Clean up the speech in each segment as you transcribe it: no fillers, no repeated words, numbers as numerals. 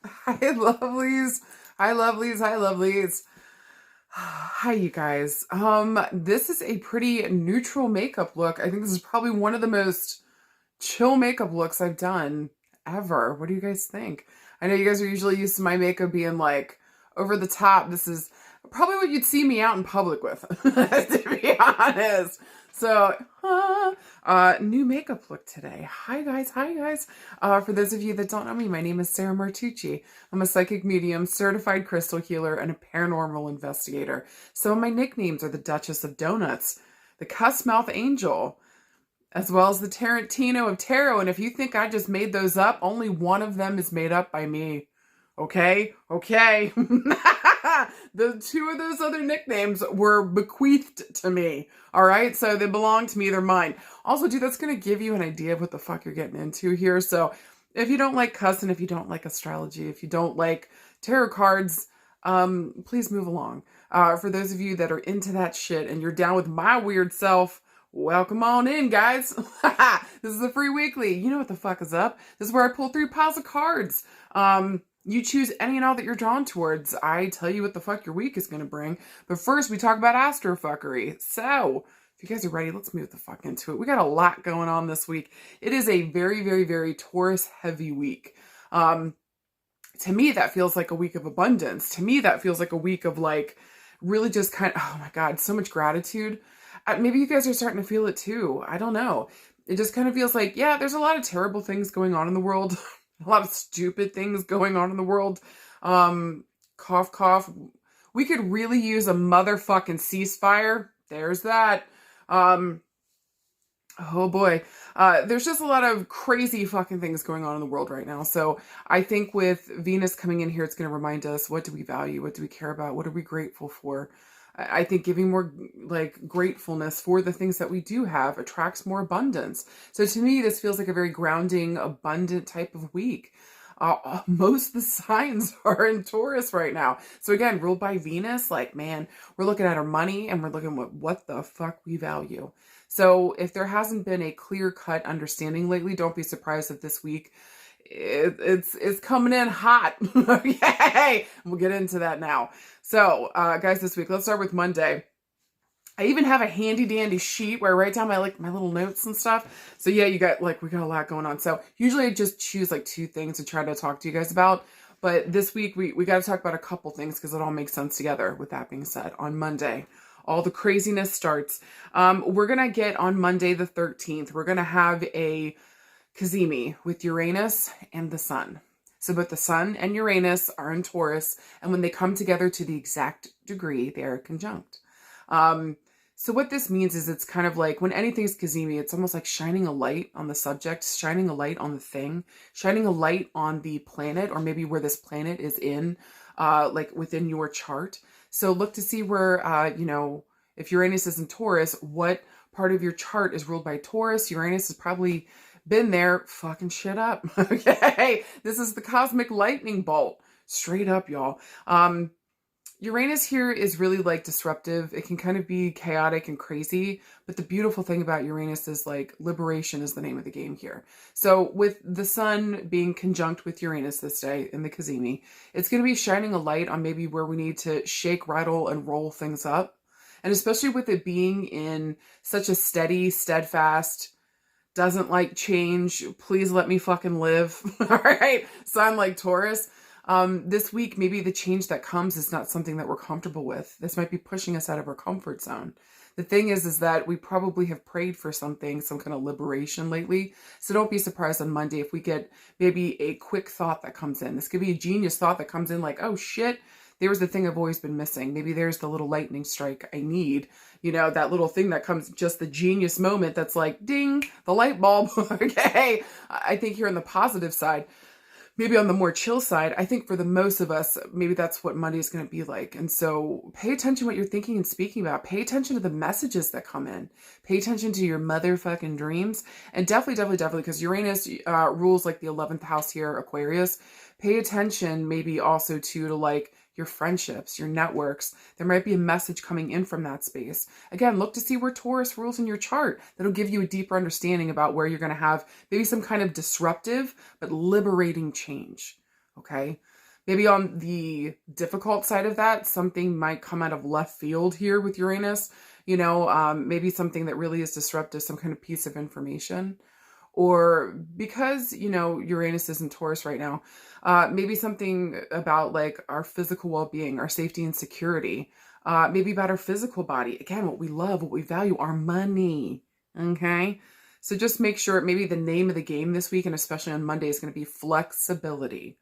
Hi, lovelies. Hi, lovelies. Hi, lovelies. Hi, you guys. This is a pretty neutral makeup look. I think this is probably one of the most chill makeup looks I've done ever. What do you guys think? I know you guys are usually used to my makeup being like over the top. This is probably what you'd see me out in public with, to be honest. So, new makeup look today. Hi guys, hi guys. For those of you that don't know me, my name is Sarah Martucci. I'm a psychic medium, certified crystal healer, and a paranormal investigator. Some of my nicknames are the Duchess of Donuts, the Cuss Mouth Angel, as well as the Tarantino of Tarot. And if you think I just made those up, only one of them is made up by me. Okay? Okay. The two of those other nicknames were bequeathed to me. All right? So they belong to me. They're mine. Also, dude, that's going to give you an idea of what the fuck you're getting into here. So if you don't like cussing, if you don't like astrology, if you don't like tarot cards, please move along. For those of you that are into that shit and you're down with my weird self, welcome on in, guys. This is a free weekly. You know what the fuck is up. This is where I pull 3 piles of cards. You choose any and all that you're drawn towards. I tell you what the fuck your week is going to bring. But first, we talk about astrofuckery. So, if you guys are ready, let's move the fuck into it. We got a lot going on this week. It is a very, very, very Taurus-heavy week. To me, that feels like a week of abundance. To me, that feels like a week of like really just kind of, oh my God, so much gratitude. Maybe you guys are starting to feel it too. I don't know. It just kind of feels like, yeah, there's a lot of terrible things going on in the world. A lot of stupid things going on in the world. Cough, cough. We could really use a motherfucking ceasefire. There's that. Oh boy. There's just a lot of crazy fucking things going on in the world right now. So I think with Venus coming in here, it's going to remind us, what do we value? What do we care about? What are we grateful for? I think giving more like gratefulness for the things that we do have attracts more abundance. So to me, this feels like a very grounding, abundant type of week. Most of the signs are in Taurus right now. So again, ruled by Venus, like, man, we're looking at our money and we're looking at what the fuck we value. So if there hasn't been a clear-cut understanding lately, don't be surprised if this week it's coming in hot. Okay, we'll get into that now. So, guys, this week, let's start with Monday. I even have a handy dandy sheet where I write down my little notes and stuff. So yeah, we got a lot going on. So usually I just choose like 2 things to try to talk to you guys about. But this week we got to talk about a couple things because it all makes sense together. With that being said, on Monday, all the craziness starts. We're going to get on Monday the 13th, we're going to have a Cazimi with Uranus and the Sun. So both the Sun and Uranus are in Taurus, and when they come together to the exact degree, they are conjunct. So what this means is it's kind of like when anything's Cazimi, it's almost like shining a light on the subject, shining a light on the thing, shining a light on the planet, or maybe where this planet is in, like within your chart. So look to see where, if Uranus is in Taurus, what part of your chart is ruled by Taurus. Uranus has probably been there fucking shit up. Okay, this is the cosmic lightning bolt. Straight up, y'all. Uranus here is really like disruptive. It can kind of be chaotic and crazy, but the beautiful thing about Uranus is like liberation is the name of the game here. So with the Sun being conjunct with Uranus this day in the Cazimi, it's going to be shining a light on maybe where we need to shake, rattle, and roll things up. And especially with it being in such a steady, steadfast, doesn't like change, please let me fucking live, all right, sign like Taurus. This week, maybe the change that comes is not something that we're comfortable with. This might be pushing us out of our comfort zone. The thing is that we probably have prayed for something, some kind of liberation lately. So don't be surprised on Monday if we get maybe a quick thought that comes in. This could be a genius thought that comes in like, oh shit, there's the thing I've always been missing. Maybe there's the little lightning strike I need. You know, that little thing that comes, just the genius moment that's like, ding, the light bulb. Okay. I think here on the positive side, maybe on the more chill side, I think for the most of us, maybe that's what Monday is going to be like. And so pay attention to what you're thinking and speaking about. Pay attention to the messages that come in. Pay attention to your motherfucking dreams. And definitely, because Uranus rules like the 11th house here, Aquarius. Pay attention maybe also to like your friendships, your networks. There might be a message coming in from that space. Again, look to see where Taurus rules in your chart. That'll give you a deeper understanding about where you're going to have maybe some kind of disruptive but liberating change. Okay. Maybe on the difficult side of that, something might come out of left field here with Uranus, maybe something that really is disruptive, some kind of piece of information. Or because, Uranus is in Taurus right now, maybe something about like our physical well-being, our safety and security, maybe about our physical body. Again, what we love, what we value, our money. Okay. So just make sure, maybe the name of the game this week, and especially on Monday, is going to be flexibility.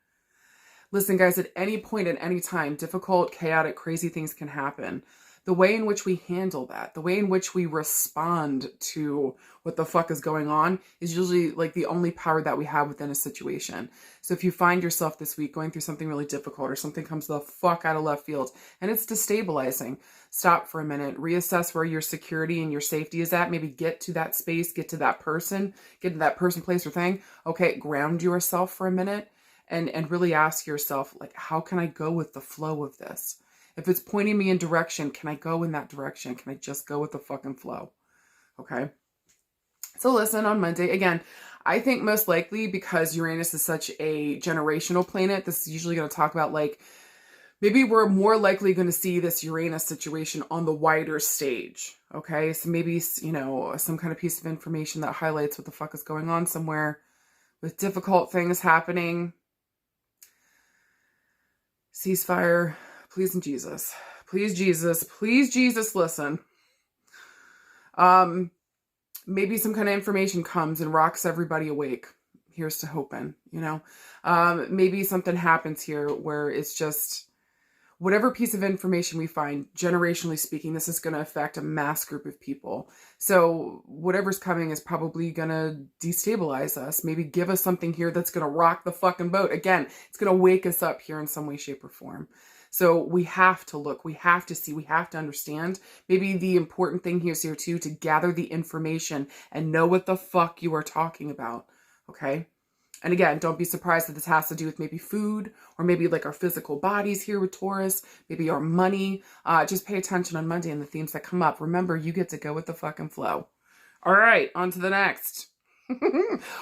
Listen, guys, at any point, at any time, difficult, chaotic, crazy things can happen. The way in which we handle that, the way in which we respond to what the fuck is going on is usually like the only power that we have within a situation. So if you find yourself this week going through something really difficult or something comes the fuck out of left field and it's destabilizing, stop for a minute, reassess where your security and your safety is at. Maybe get to that space, get to that person, place, or thing. Okay, ground yourself for a minute and really ask yourself, like, how can I go with the flow of this? If it's pointing me in direction, can I go in that direction? Can I just go with the fucking flow? Okay. So listen, on Monday, again, I think most likely because Uranus is such a generational planet, this is usually going to talk about like, maybe we're more likely going to see this Uranus situation on the wider stage. Okay. So maybe, some kind of piece of information that highlights what the fuck is going on somewhere with difficult things happening. Ceasefire. Please and Jesus. Please, Jesus. Please, Jesus, listen. Maybe some kind of information comes and rocks everybody awake. Here's to hoping, maybe something happens here where it's just whatever piece of information we find, generationally speaking, this is going to affect a mass group of people. So whatever's coming is probably going to destabilize us. Maybe give us something here that's going to rock the fucking boat. Again, it's going to wake us up here in some way, shape, or form. So we have to look, we have to see, we have to understand. Maybe the important thing here is here too, to gather the information and know what the fuck you are talking about. Okay. And again, don't be surprised that this has to do with maybe food or maybe like our physical bodies here with Taurus, maybe our money. Just pay attention on Monday and the themes that come up. Remember, you get to go with the fucking flow. All right, on to the next.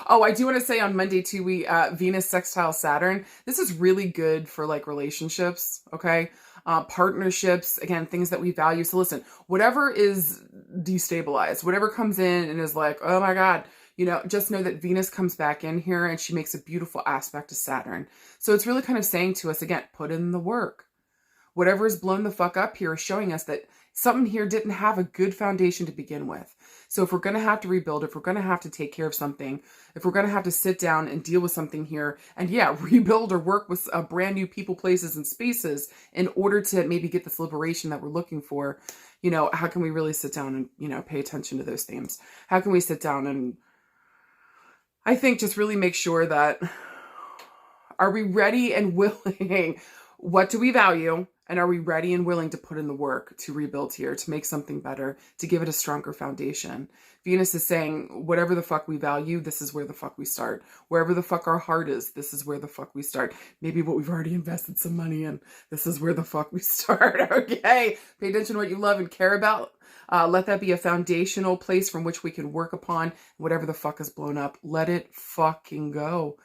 Oh, I do want to say on Monday too, we Venus sextile Saturn. This is really good for like relationships, okay? Partnerships, again, things that we value. So listen, whatever is destabilized, whatever comes in and is like, oh my God, just know that Venus comes back in here and she makes a beautiful aspect to Saturn. So it's really kind of saying to us, again, put in the work. Whatever is blown the fuck up here is showing us that something here didn't have a good foundation to begin with. So if we're going to have to rebuild, if we're going to have to take care of something, if we're going to have to sit down and deal with something here and rebuild or work with brand new people, places, and spaces in order to maybe get this liberation that we're looking for, how can we really sit down and, pay attention to those themes? How can we sit down and, I think, just really make sure that, are we ready and willing? What do we value? And are we ready and willing to put in the work to rebuild here, to make something better, to give it a stronger foundation? Venus is saying, whatever the fuck we value, this is where the fuck we start. Wherever the fuck our heart is, this is where the fuck we start. Maybe what we've already invested some money in, this is where the fuck we start. Okay. Pay attention to what you love and care about. Let that be a foundational place from which we can work upon. Whatever the fuck is blown up, let it fucking go.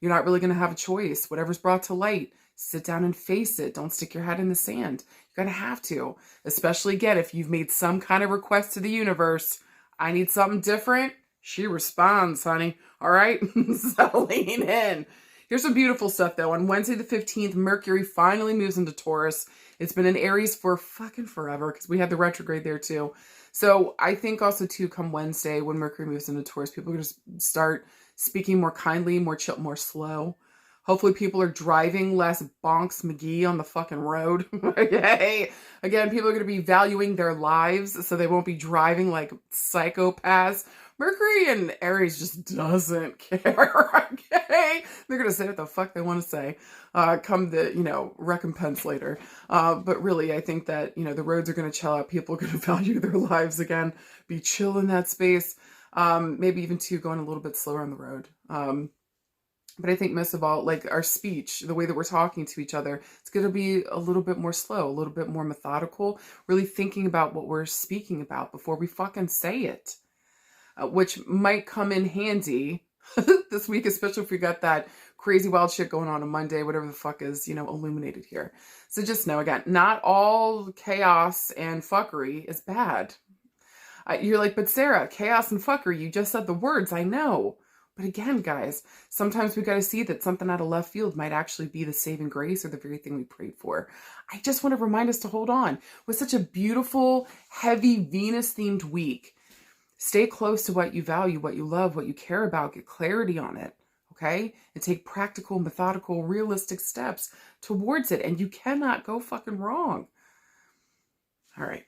You're not really going to have a choice. Whatever's brought to light, sit down and face it. Don't stick your head in the sand. You're going to have to, especially again, if you've made some kind of request to the universe. I need something different. She responds, honey. All right. So lean in. Here's some beautiful stuff though. On Wednesday the 15th, Mercury finally moves into Taurus. It's been in Aries for fucking forever because we had the retrograde there too. So I think also too, come Wednesday when Mercury moves into Taurus, people are going to start speaking more kindly, more chill, more slow. Hopefully people are driving less bonks McGee on the fucking road. Okay. Again, people are going to be valuing their lives so they won't be driving like psychopaths. Mercury and Aries just doesn't care. Okay. They're going to say what the fuck they want to say. Come the, recompense later. But really, I think that, the roads are going to chill out. People are going to value their lives again. Be chill in that space. Maybe even too going a little bit slower on the road. But I think most of all, like our speech, the way that we're talking to each other, it's going to be a little bit more slow, a little bit more methodical, really thinking about what we're speaking about before we fucking say it, which might come in handy this week, especially if we got that crazy wild shit going on Monday, whatever the fuck is, illuminated here. So just know, again, not all chaos and fuckery is bad. You're like, but Sarah, chaos and fuckery, you just said the words, I know. But again, guys, sometimes we got to see that something out of left field might actually be the saving grace or the very thing we prayed for. I just want to remind us to hold on. With such a beautiful, heavy Venus-themed week, stay close to what you value, what you love, what you care about. Get clarity on it, okay? And take practical, methodical, realistic steps towards it. And you cannot go fucking wrong. All right.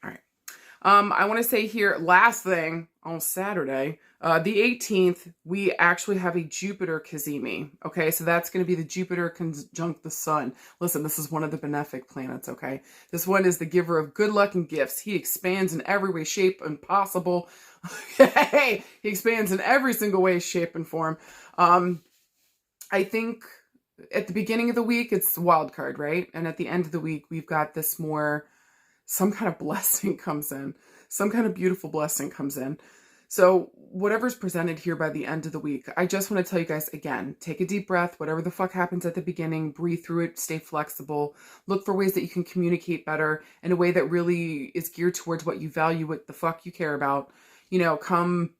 I want to say here, last thing, on Saturday, the 18th, we actually have a Jupiter Cazimi. Okay, so that's going to be the Jupiter conjunct the Sun. Listen, this is one of the benefic planets, okay? This one is the giver of good luck and gifts. He expands in every way, shape, and possible. Hey, he expands in every single way, shape, and form. I think at the beginning of the week, it's the wild card, right? And at the end of the week, we've got this more... some kind of blessing comes in. Some kind of beautiful blessing comes in. So whatever's presented here by the end of the week, I just want to tell you guys again, take a deep breath. Whatever the fuck happens at the beginning, breathe through it, stay flexible. Look for ways that you can communicate better in a way that really is geared towards what you value, what the fuck you care about. Come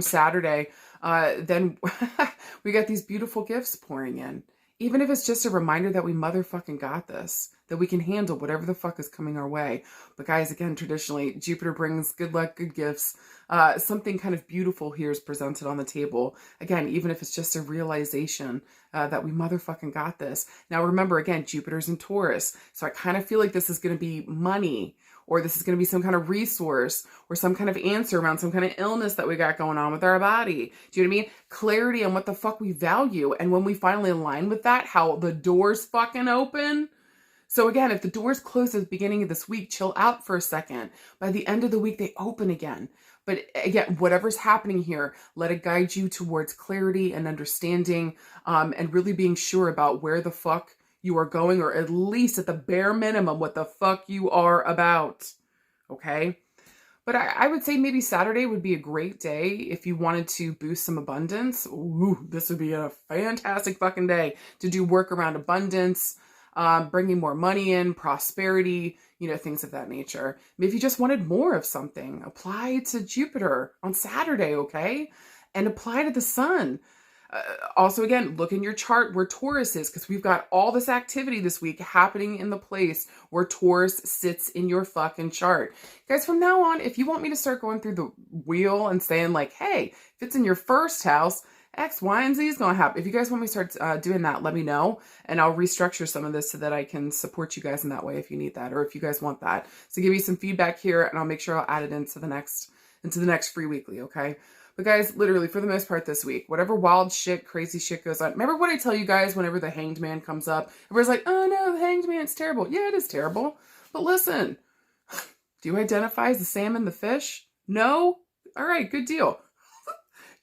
Saturday, then we got these beautiful gifts pouring in. Even if it's just a reminder that we motherfucking got this, that we can handle whatever the fuck is coming our way. But guys, again, traditionally, Jupiter brings good luck, good gifts. Something kind of beautiful here is presented on the table. Again, even if it's just a realization that we motherfucking got this. Now, remember, again, Jupiter's in Taurus. So I kind of feel like this is going to be money, or this is going to be some kind of resource or some kind of answer around some kind of illness that we got going on with our body. Do you know what I mean? Clarity on what the fuck we value. And when we finally align with that, how the doors fucking open. So again, if the doors close at the beginning of this week, chill out for a second. By the end of the week, they open again. But again, whatever's happening here, let it guide you towards clarity and understanding, and really being sure about where the fuck you are going, or at least at the bare minimum, what the fuck you are about. Okay? But I would say maybe Saturday would be a great day if you wanted to boost some abundance. Ooh, this would be a fantastic fucking day to do work around abundance, bringing more money in, prosperity, things of that nature. Maybe if you just wanted more of something, apply to Jupiter on Saturday, okay? And apply to the Sun. Also, again, look in your chart where Taurus is, because we've got all this activity this week happening in the place where Taurus sits in your fucking chart. Guys, from now on, if you want me to start going through the wheel and saying like, hey, if it's in your first house, X, Y, and Z is going to happen. If you guys want me to start doing that, let me know, and I'll restructure some of this so that I can support you guys in that way if you need that, or if you guys want that. So give me some feedback here, and I'll make sure I'll add it into the next free weekly, okay? But guys, literally, for the most part this week, whatever wild shit, crazy shit goes on. Remember what I tell you guys whenever the Hanged Man comes up? Everybody's like, oh no, the Hanged Man's terrible. Yeah, it is terrible. But listen, do you identify as the salmon, the fish? No? All right, good deal.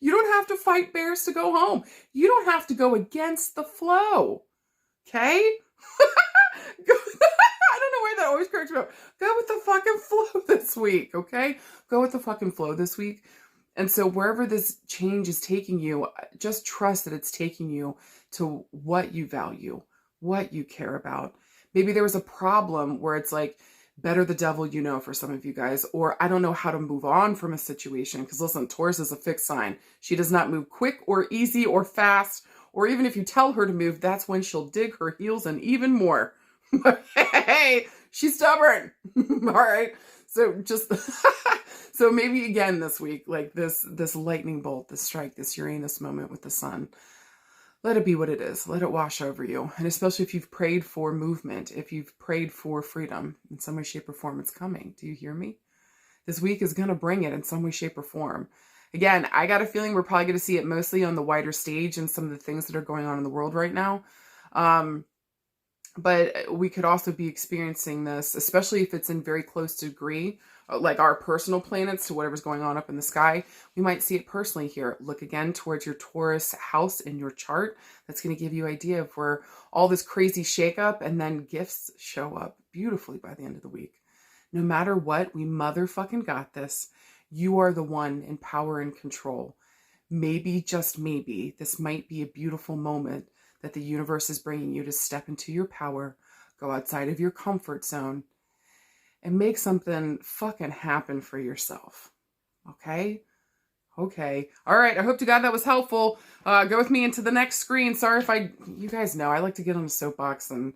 You don't have to fight bears to go home. You don't have to go against the flow. Okay? I don't know why that always cracks me up. Go with the fucking flow this week, okay? Go with the fucking flow this week. And so wherever this change is taking you, just trust that it's taking you to what you value, what you care about. Maybe there was a problem where it's like, better the devil you know for some of you guys, or I don't know how to move on from a situation. Because listen, Taurus is a fixed sign. She does not move quick or easy or fast, or even if you tell her to move, that's when she'll dig her heels in even more. Hey, she's stubborn. All right. So just, so maybe again this week, like this lightning bolt, this strike, this Uranus moment with the sun, let it be what it is. Let it wash over you. And especially if you've prayed for movement, if you've prayed for freedom in some way, shape, or form, it's coming. Do you hear me? This week is going to bring it in some way, shape, or form. Again, I got a feeling we're probably going to see it mostly on the wider stage and some of the things that are going on in the world right now. But we could also be experiencing this, especially if it's in very close degree, like our personal planets to whatever's going on up in the sky. We might see it personally here. Look again towards your Taurus house in your chart. That's going to give you an idea of where all this crazy shakeup and then gifts show up beautifully by the end of the week. No matter what, we motherfucking got this. You are the one in power and control. maybe, just maybe, this might be a beautiful moment that the universe is bringing you to step into your power, go outside of your comfort zone, and make something fucking happen for yourself. Okay? Okay. All right. I hope to God that was helpful. Go with me into the next screen. Sorry if you guys know, I like to get on the soapbox and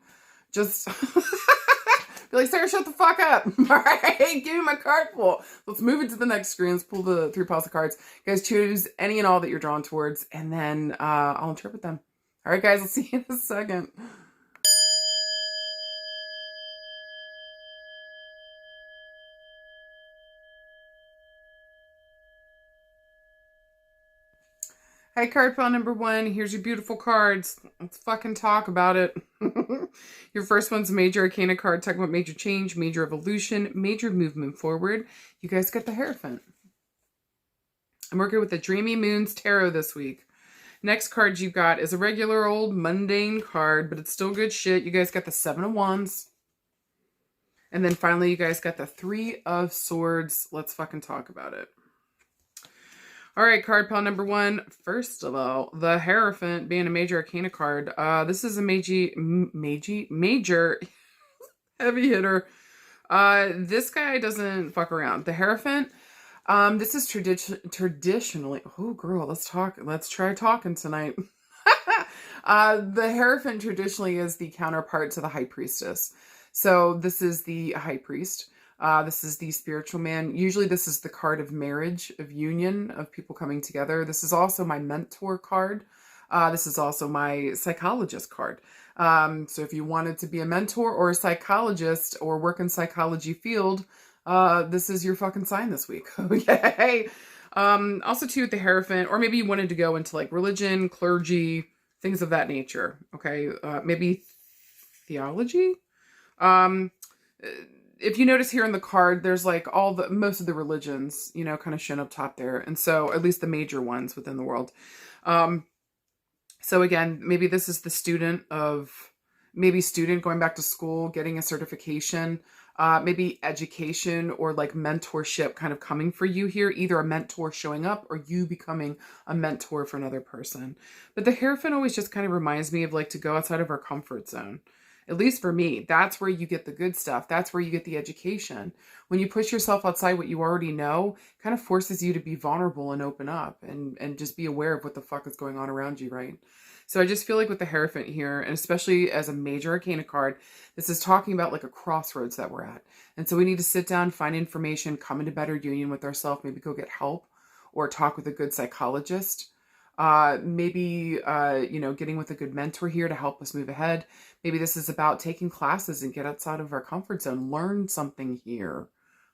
just be like, Sarah, shut the fuck up. All right. Give me my card pool. Let's move it to the next screen. Let's pull the 3 piles of cards. You guys choose any and all that you're drawn towards, and then I'll interpret them. All right, guys. I'll see you in a second. Hi, card pile number 1. Here's your beautiful cards. Let's fucking talk about it. Your first one's a major arcana card, talking about major change, major evolution, major movement forward. You guys get the Hierophant. I'm working with the Dreamy Moons Tarot this week. Next card you got is a regular old mundane card, but it's still good shit. You guys got the 7 of Wands. And then finally, you guys got the 3 of Swords. Let's fucking talk about it. All right, card pile number 1. First of all, the Hierophant being a major arcana card. This is a major heavy hitter. This guy doesn't fuck around. The Hierophant, this is traditionally, oh girl, let's try talking tonight. The Hierophant traditionally is the counterpart to the High Priestess. So this is the High Priest. This is the spiritual man. Usually this is the card of marriage, of union, of people coming together. This is also my mentor card. This is also my psychologist card. So if you wanted to be a mentor or a psychologist or work in psychology field, this is your fucking sign this week. Okay. Also too with the Hierophant, or maybe you wanted to go into like religion, clergy, things of that nature. Okay. Maybe theology. If you notice here in the card, there's like most of the religions, you know, kind of shown up top there. And so at least the major ones within the world. So again, maybe this is the student going back to school, getting a certification, maybe education or like mentorship kind of coming for you here, either a mentor showing up or you becoming a mentor for another person. But the Hierophant always just kind of reminds me of like to go outside of our comfort zone. At least for me, that's where you get the good stuff. That's where you get the education. When you push yourself outside what you already know, it kind of forces you to be vulnerable and open up and just be aware of what the fuck is going on around you, right? So I just feel like with the Hierophant here, and especially as a major arcana card, this is talking about like a crossroads that we're at. And so we need to sit down, find information, come into better union with ourselves, maybe go get help or talk with a good psychologist. Maybe, getting with a good mentor here to help us move ahead. Maybe this is about taking classes and get outside of our comfort zone, learn something here.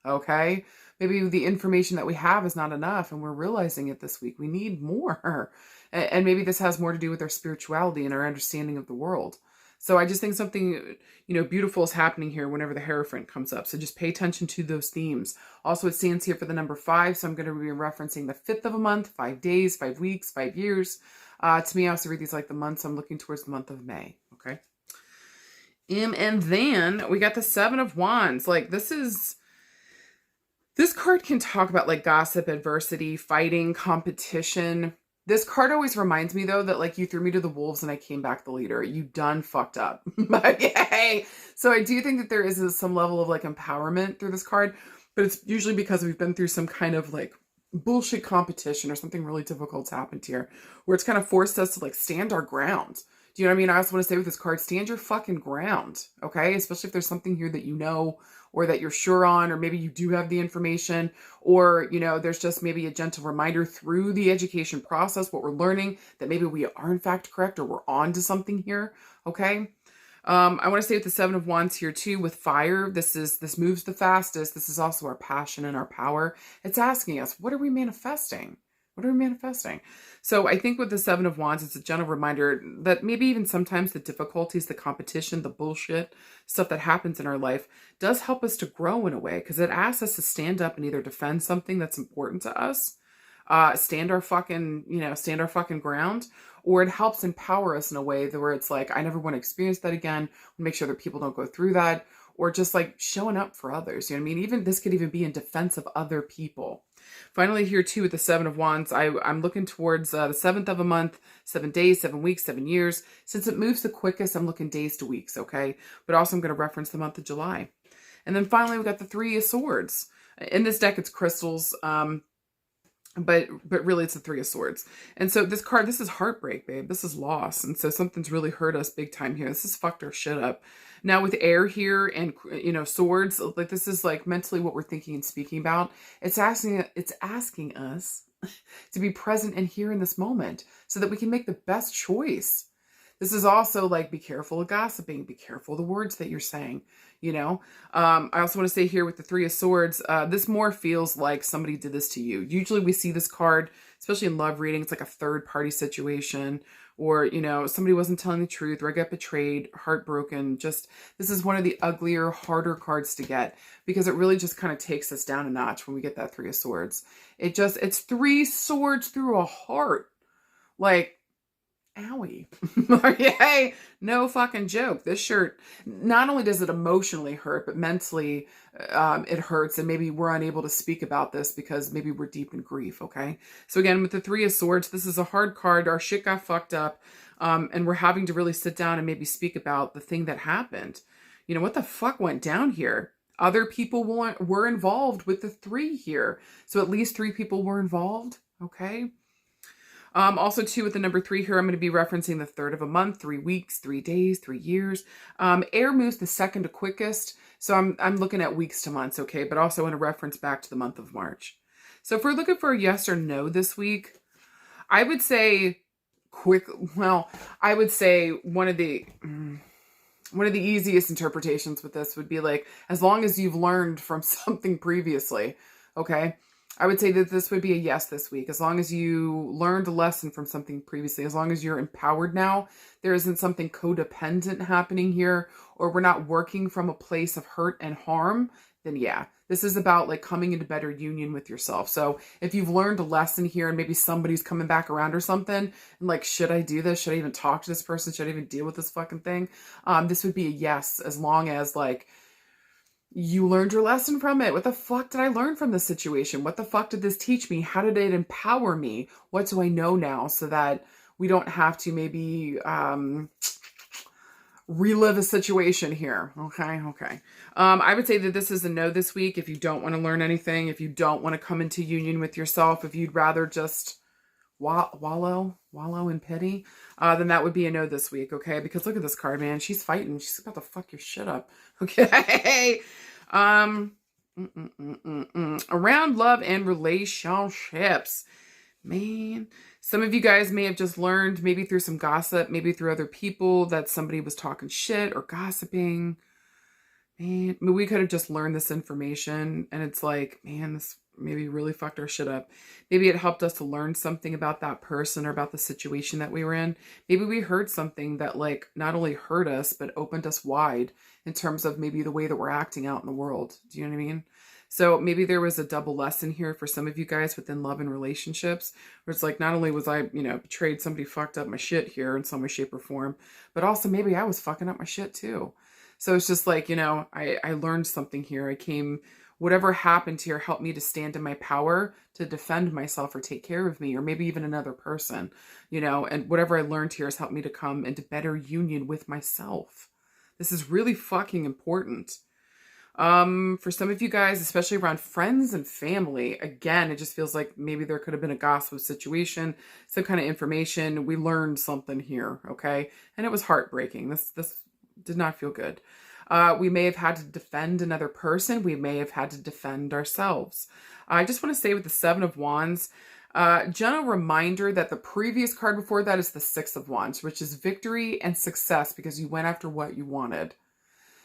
Okay. Maybe the information that we have is not enough and we're realizing it this week. We need more. And maybe this has more to do with our spirituality and our understanding of the world. So I just think something, beautiful is happening here whenever the Hierophant comes up. So just pay attention to those themes. Also, it stands here for the number 5. So I'm going to be referencing the 5th of a month, 5 days, 5 weeks, 5 years. To me, I also read these like the months. I'm looking towards the month of May. Okay. And then we got the 7 of Wands. Like this card can talk about like gossip, adversity, fighting, competition. This card always reminds me, though, that, like, you threw me to the wolves and I came back the leader. You done fucked up. Yay! So I do think that there is some level of, like, empowerment through this card, but it's usually because we've been through some kind of, like, bullshit competition or something really difficult's happened here, where it's kind of forced us to, like, stand our ground. Do you know what I mean? I also want to say with this card, stand your fucking ground, okay? Especially if there's something here that you know or that you're sure on, or maybe you do have the information, or, there's just maybe a gentle reminder through the education process, what we're learning, that maybe we are in fact correct or we're on to something here, okay? I want to say with the 7 of Wands here too, with fire, this moves the fastest. This is also our passion and our power. It's asking us, what are we manifesting? What are we manifesting? So I think with the 7 of Wands, it's a gentle reminder that maybe even sometimes the difficulties, the competition, the bullshit, stuff that happens in our life does help us to grow in a way, because it asks us to stand up and either defend something that's important to us, stand our fucking ground, or it helps empower us in a way that where it's like, I never want to experience that again. Make sure that people don't go through that, or just like showing up for others. You know what I mean? Even this could even be in defense of other people. Finally, here too with the Seven of Wands, I'm looking towards the 7th of a month, 7 days, 7 weeks, 7 years. Since it moves the quickest, I'm looking days to weeks, okay? But also I'm going to reference the month of July. And then finally, we've got the Three of Swords. In this deck, it's crystals, but really it's the Three of Swords. And so this card, this is heartbreak, babe. This is loss. And so something's really hurt us big time here. This has fucked our shit up. Now with air here and, you know, swords, like this is like mentally what we're thinking and speaking about. It's asking us to be present and here in this moment so that we can make the best choice. This is also like, be careful of gossiping, be careful of the words that you're saying, you know. I also want to say here with the Three of Swords, this more feels like somebody did this to you. Usually we see this card, especially in love reading, it's like a third party situation, or, you know, somebody wasn't telling the truth, or I got betrayed, heartbroken. Just, this is one of the uglier, harder cards to get because it really just kind of takes us down a notch when we get that Three of Swords. It's 3 swords through a heart. Like, owie. Okay, no fucking joke. This shirt, not only does it emotionally hurt, but mentally it hurts. And maybe we're unable to speak about this because maybe we're deep in grief, okay? So again, with the Three of Swords, this is a hard card. Our shit got fucked up. And we're having to really sit down and maybe speak about the thing that happened. You know, what the fuck went down here? Other people were involved with the 3 here. So at least 3 people were involved, okay? Also, too, with the number 3 here, I'm going to be referencing the 3rd of a month, 3 weeks, 3 days, 3 years. Air moves the second to quickest, so I'm looking at weeks to months, okay? But also in a reference back to the month of March. So if we're looking for a yes or no this week, I would say I would say one of the easiest interpretations with this would be like, as long as you've learned from something previously, okay? I would say that this would be a yes this week. As long as you learned a lesson from something previously, as long as you're empowered now, there isn't something codependent happening here, or we're not working from a place of hurt and harm, then yeah, this is about like coming into better union with yourself. So if you've learned a lesson here and maybe somebody's coming back around or something, and like, should I do this? Should I even talk to this person? Should I even deal with this fucking thing? This would be a yes, as long as like, you learned your lesson from it. What the fuck did I learn from this situation? What the fuck did this teach me? How did it empower me? What do I know now so that we don't have to maybe relive a situation here? Okay. I would say that this is a no this week. If you don't want to learn anything, if you don't want to come into union with yourself, if you'd rather just wallow in pity, then that would be a no this week, okay? Because look at this card, man. She's fighting. She's about to fuck your shit up, okay? Around love and relationships, man. Some of you guys may have just learned, maybe through some gossip, maybe through other people, that somebody was talking shit or gossiping. Man, I mean, we could have just learned this information, and it's like, man, this maybe really fucked our shit up. Maybe it helped us to learn something about that person or about the situation that we were in. Maybe we heard something that like not only hurt us, but opened us wide in terms of maybe the way that we're acting out in the world. Do you know what I mean? So maybe there was a double lesson here for some of you guys within love and relationships, where it's like, not only was I, you know, betrayed, somebody fucked up my shit here in some way, shape, or form, but also maybe I was fucking up my shit too. So it's just like, you know, I learned something here. Whatever happened here helped me to stand in my power to defend myself or take care of me, or maybe even another person, you know, and whatever I learned here has helped me to come into better union with myself. This is really fucking important. For some of you guys, especially around friends and family, again, it just feels like maybe there could have been a gossip situation, some kind of information. We learned something here, okay? And it was heartbreaking. This did not feel good. We may have had to defend another person. We may have had to defend ourselves. I just want to say with the Seven of Wands, gentle reminder that the previous card before that is the Six of Wands, which is victory and success because you went after what you wanted.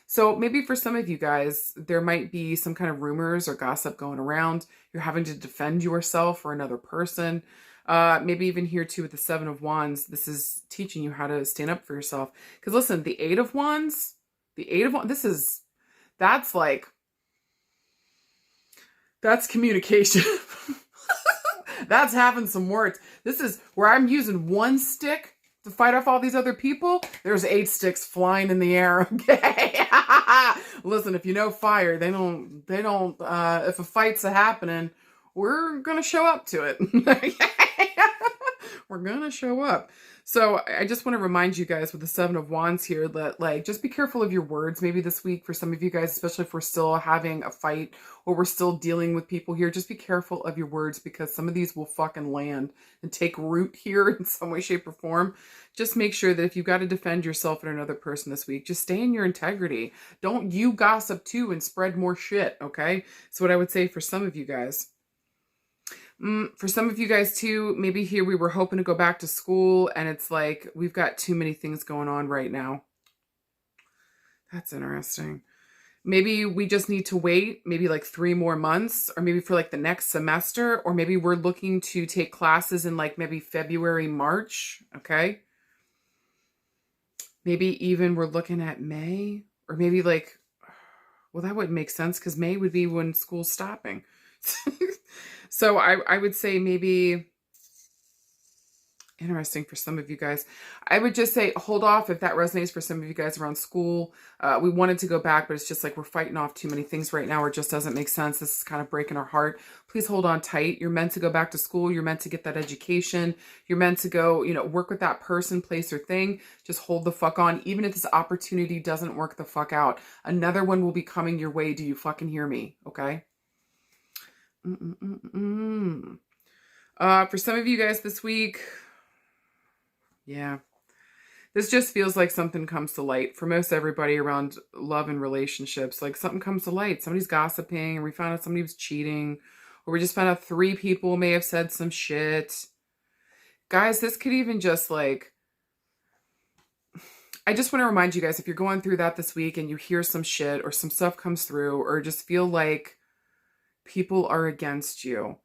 So maybe for some of you guys, there might be some kind of rumors or gossip going around. You're having to defend yourself or another person. Maybe even here too with the Seven of Wands, this is teaching you how to stand up for yourself. Because listen, the Eight of Wands, that's communication. That's having some words. This is where I'm using one stick to fight off all these other people. There's 8 sticks flying in the air, okay? Listen, if you know fire, they don't, if a fight's happening we're going to show up to it. We're going to show up. So I just want to remind you guys with the Seven of Wands here that, like, just be careful of your words maybe this week for some of you guys, especially if we're still having a fight or we're still dealing with people here. Just be careful of your words because some of these will fucking land and take root here in some way, shape, or form. Just make sure that if you've got to defend yourself and another person this week, just stay in your integrity. Don't you gossip too and spread more shit, okay? That's what I would say for some of you guys. For some of you guys too, maybe here we were hoping to go back to school and it's like we've got too many things going on right now. That's interesting. Maybe we just need to wait maybe like 3 more months or maybe for like the next semester, or maybe we're looking to take classes in like maybe February, March, okay? Maybe even we're looking at May, or maybe like, well, that wouldn't make sense because May would be when school's stopping. So I would say maybe, interesting for some of you guys, I would just say hold off if that resonates for some of you guys around school. We wanted to go back, but it's just like we're fighting off too many things right now, or it just doesn't make sense. This is kind of breaking our heart. Please hold on tight. You're meant to go back to school. You're meant to get that education. You're meant to go, you know, work with that person, place, or thing. Just hold the fuck on. Even if this opportunity doesn't work the fuck out, another one will be coming your way. Do you fucking hear me? Okay. For some of you guys this week, yeah, this just feels like something comes to light for most everybody around love and relationships. Like something comes to light. Somebody's gossiping, or we found out somebody was cheating, or we just found out 3 people may have said some shit. Guys, this could even just like, I just want to remind you guys, if you're going through that this week and you hear some shit or some stuff comes through, or just feel like people are against you,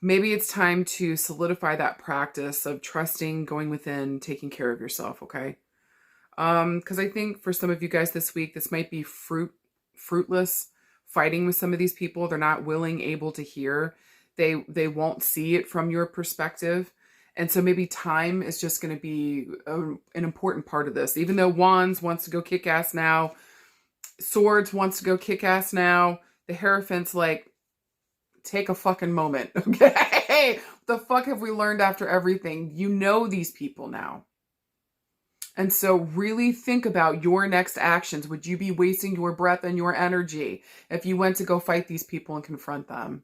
maybe it's time to solidify that practice of trusting, going within, taking care of yourself, okay? Because I think for some of you guys this week, this might be fruitless, fighting with some of these people. They're not willing, able to hear. They won't see it from your perspective. And so maybe time is just going to be an important part of this. Even though Wands wants to go kick ass now, Swords wants to go kick ass now, the Hierophant's like, take a fucking moment, okay? What the fuck have we learned after everything? You know these people now. And so really think about your next actions. Would you be wasting your breath and your energy if you went to go fight these people and confront them?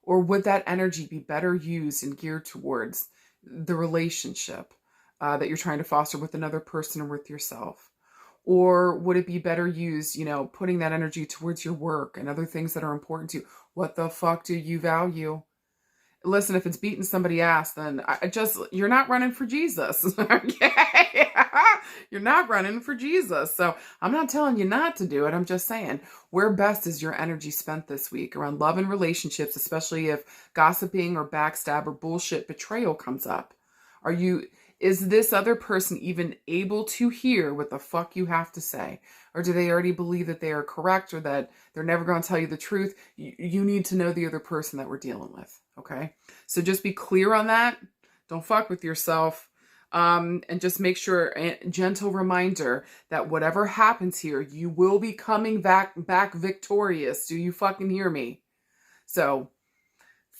Or would that energy be better used and geared towards the relationship that you're trying to foster with another person or with yourself? Or would it be better used, you know, putting that energy towards your work and other things that are important to you? What the fuck do you value? Listen, if it's beating somebody's ass, then you're not running for Jesus, okay? You're not running for Jesus. So I'm not telling you not to do it. I'm just saying, where best is your energy spent this week around love and relationships, especially if gossiping or backstab or bullshit betrayal comes up? Is this other person even able to hear what the fuck you have to say? Or do they already believe that they are correct or that they're never going to tell you the truth? You need to know the other person that we're dealing with, okay? So just be clear on that. Don't fuck with yourself. And just make sure, a gentle reminder that whatever happens here, you will be coming back victorious. Do you fucking hear me? So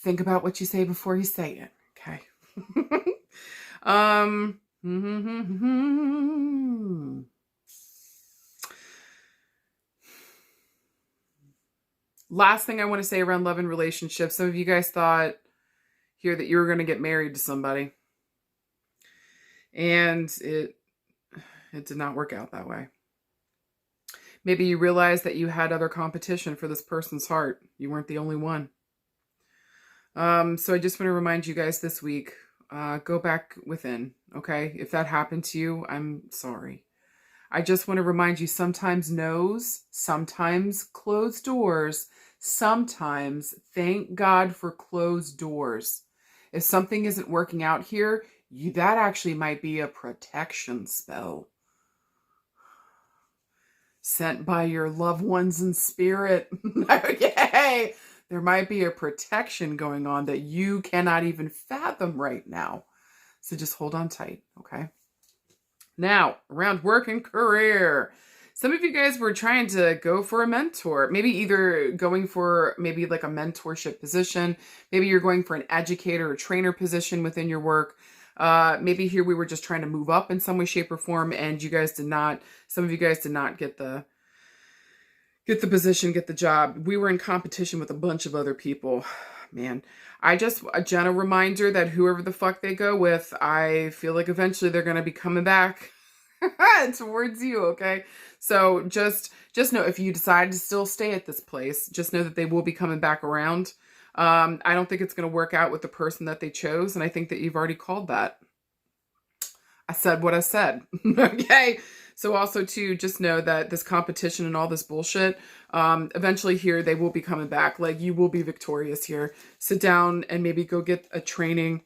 think about what you say before you say it, okay? Last thing I want to say around love and relationships. Some of you guys thought here that you were going to get married to somebody. And it did not work out that way. Maybe you realized that you had other competition for this person's heart. You weren't the only one. So I just want to remind you guys this week, go back within, okay? If that happened to you, I'm sorry. I just want to remind you, sometimes no's, sometimes closed doors, sometimes thank God for closed doors. If something isn't working out here, that actually might be a protection spell sent by your loved ones in spirit. Okay. There might be a protection going on that you cannot even fathom right now. So just hold on tight, okay? Now, around work and career. Some of you guys were trying to go for a mentor, maybe either going for maybe like a mentorship position. Maybe you're going for an educator or trainer position within your work. Maybe here we were just trying to move up in some way, shape, or form, and you guys did not, some of you guys did not get the position, get the job. We were in competition with a bunch of other people. Man, a gentle reminder that whoever the fuck they go with, I feel like eventually they're going to be coming back towards you, okay? So just know if you decide to still stay at this place, just know that they will be coming back around. I don't think it's going to work out with the person that they chose, and I think that you've already called that. I said what I said, okay? So also too, just know that this competition and all this bullshit, eventually here, they will be coming back. Like, you will be victorious here. Sit down and maybe go get a training,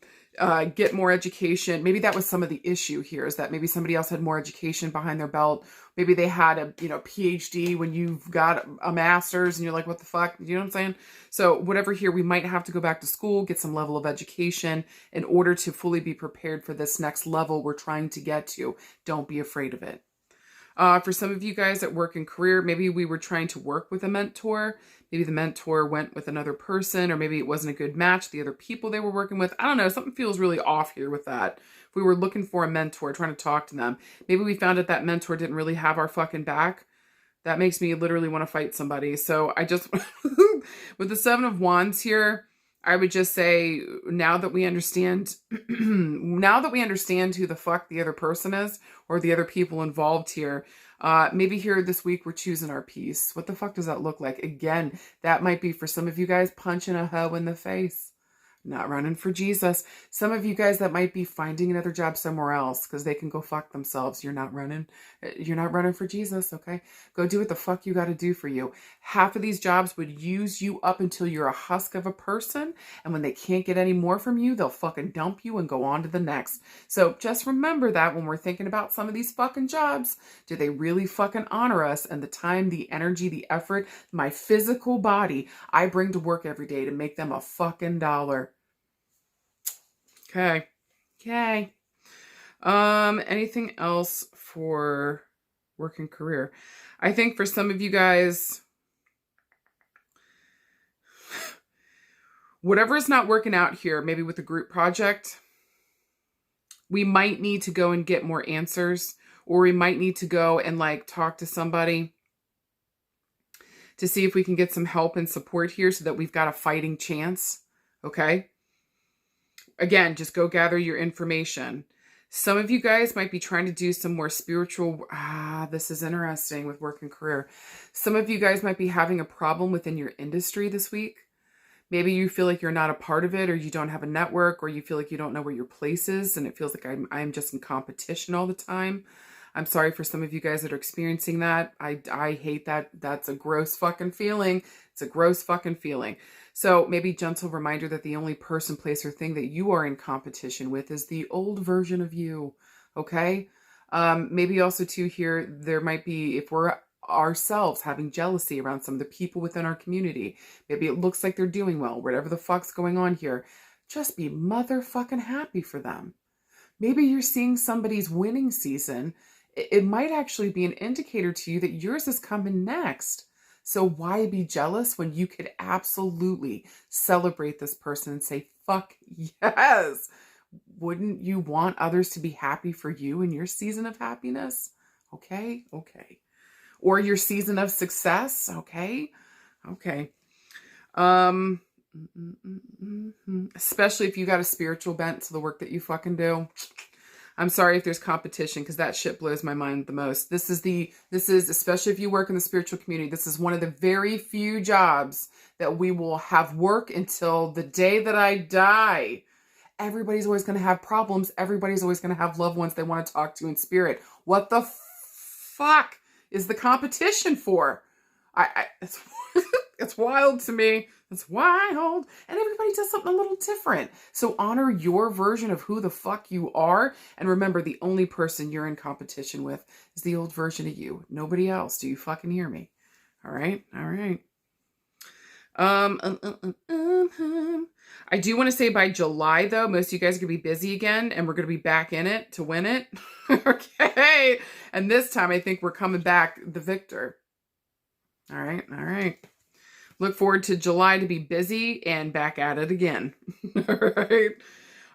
get more education. Maybe that was some of the issue here, is that maybe somebody else had more education behind their belt. Maybe they had a, PhD when you've got a master's and you're like, what the fuck? You know what I'm saying? So whatever here, we might have to go back to school, get some level of education in order to fully be prepared for this next level we're trying to get to. Don't be afraid of it. For some of you guys at work and career, maybe we were trying to work with a mentor. Maybe the mentor went with another person, or maybe it wasn't a good match, the other people they were working with. I don't know. Something feels really off here with that. If we were looking for a mentor, trying to talk to them, maybe we found out that mentor didn't really have our fucking back. That makes me literally want to fight somebody. So I just, with the Seven of Wands here, I would just say, now that we understand, now that we understand who the fuck the other person is, or the other people involved here, maybe here this week we're choosing our peace. What the fuck does that look like? Again, that might be for some of you guys punching a hoe in the face. Not running for Jesus. Some of you guys that might be finding another job somewhere else because they can go fuck themselves. You're not running. You're not running for Jesus, okay? Go do what the fuck you got to do for you. Half of these jobs would use you up until you're a husk of a person. And when they can't get any more from you, they'll fucking dump you and go on to the next. So just remember that when we're thinking about some of these fucking jobs, do they really fucking honor us and the time, the energy, the effort, my physical body I bring to work every day to make them a fucking dollar? Okay. Okay. Anything else for work and career? I think for some of you guys, whatever is not working out here, maybe with a group project, we might need to go and get more answers, or we might need to go and like talk to somebody to see if we can get some help and support here so that we've got a fighting chance. Okay. Again, just go gather your information. Some of you guys might be trying to do some more spiritual, this is interesting with work and career. Some of you guys might be having a problem within your industry this week. Maybe you feel like you're not a part of it, or you don't have a network, or you feel like you don't know where your place is, and it feels like I'm just in competition all the time. I'm sorry for some of you guys that are experiencing that. I hate that. That's a gross fucking feeling. It's a gross fucking feeling. So maybe gentle reminder that the only person, place, or thing that you are in competition with is the old version of you. Okay? Maybe also too here, there might be, if we're ourselves having jealousy around some of the people within our community, maybe it looks like they're doing well, whatever the fuck's going on here, just be motherfucking happy for them. Maybe you're seeing somebody's winning season. It might actually be an indicator to you that yours is coming next. So why be jealous when you could absolutely celebrate this person and say, fuck yes. Wouldn't you want others to be happy for you in your season of happiness? Okay. Okay. Or your season of success. Okay. Okay. Especially if you got a spiritual bent to the work that you fucking do. I'm sorry if there's competition, because that shit blows my mind the most. This is, especially if you work in the spiritual community, this is one of the very few jobs that we will have work until the day that I die. Everybody's always going to have problems. Everybody's always going to have loved ones they want to talk to in spirit. What the fuck is the competition for? It's wild to me. It's wild. And everybody does something a little different. So honor your version of who the fuck you are. And remember, the only person you're in competition with is the old version of you. Nobody else. Do you fucking hear me? All right. All right. I do want to say by July, though, most of you guys are going to be busy again, and we're going to be back in it to win it. Okay. And this time, I think we're coming back the victor. All right. All right. Look forward to July to be busy and back at it again. All right.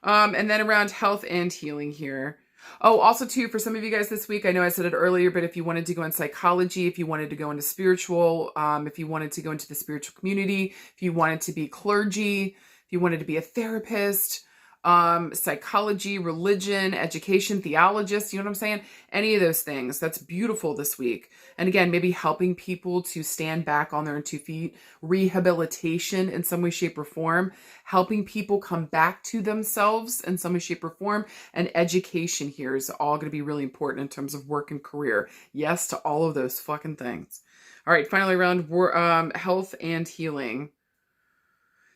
And then around health and healing here. Oh, also too, for some of you guys this week, I know I said it earlier, but if you wanted to go in psychology, if you wanted to go into spiritual, if you wanted to go into the spiritual community, if you wanted to be clergy, if you wanted to be a therapist, psychology, religion, education, theologist, you know what I'm saying? Any of those things. That's beautiful this week. And again, maybe helping people to stand back on their own 2 feet, rehabilitation in some way, shape, or form, helping people come back to themselves in some way, shape, or form. And education here is all going to be really important in terms of work and career. Yes to all of those fucking things. All right, finally around health and healing.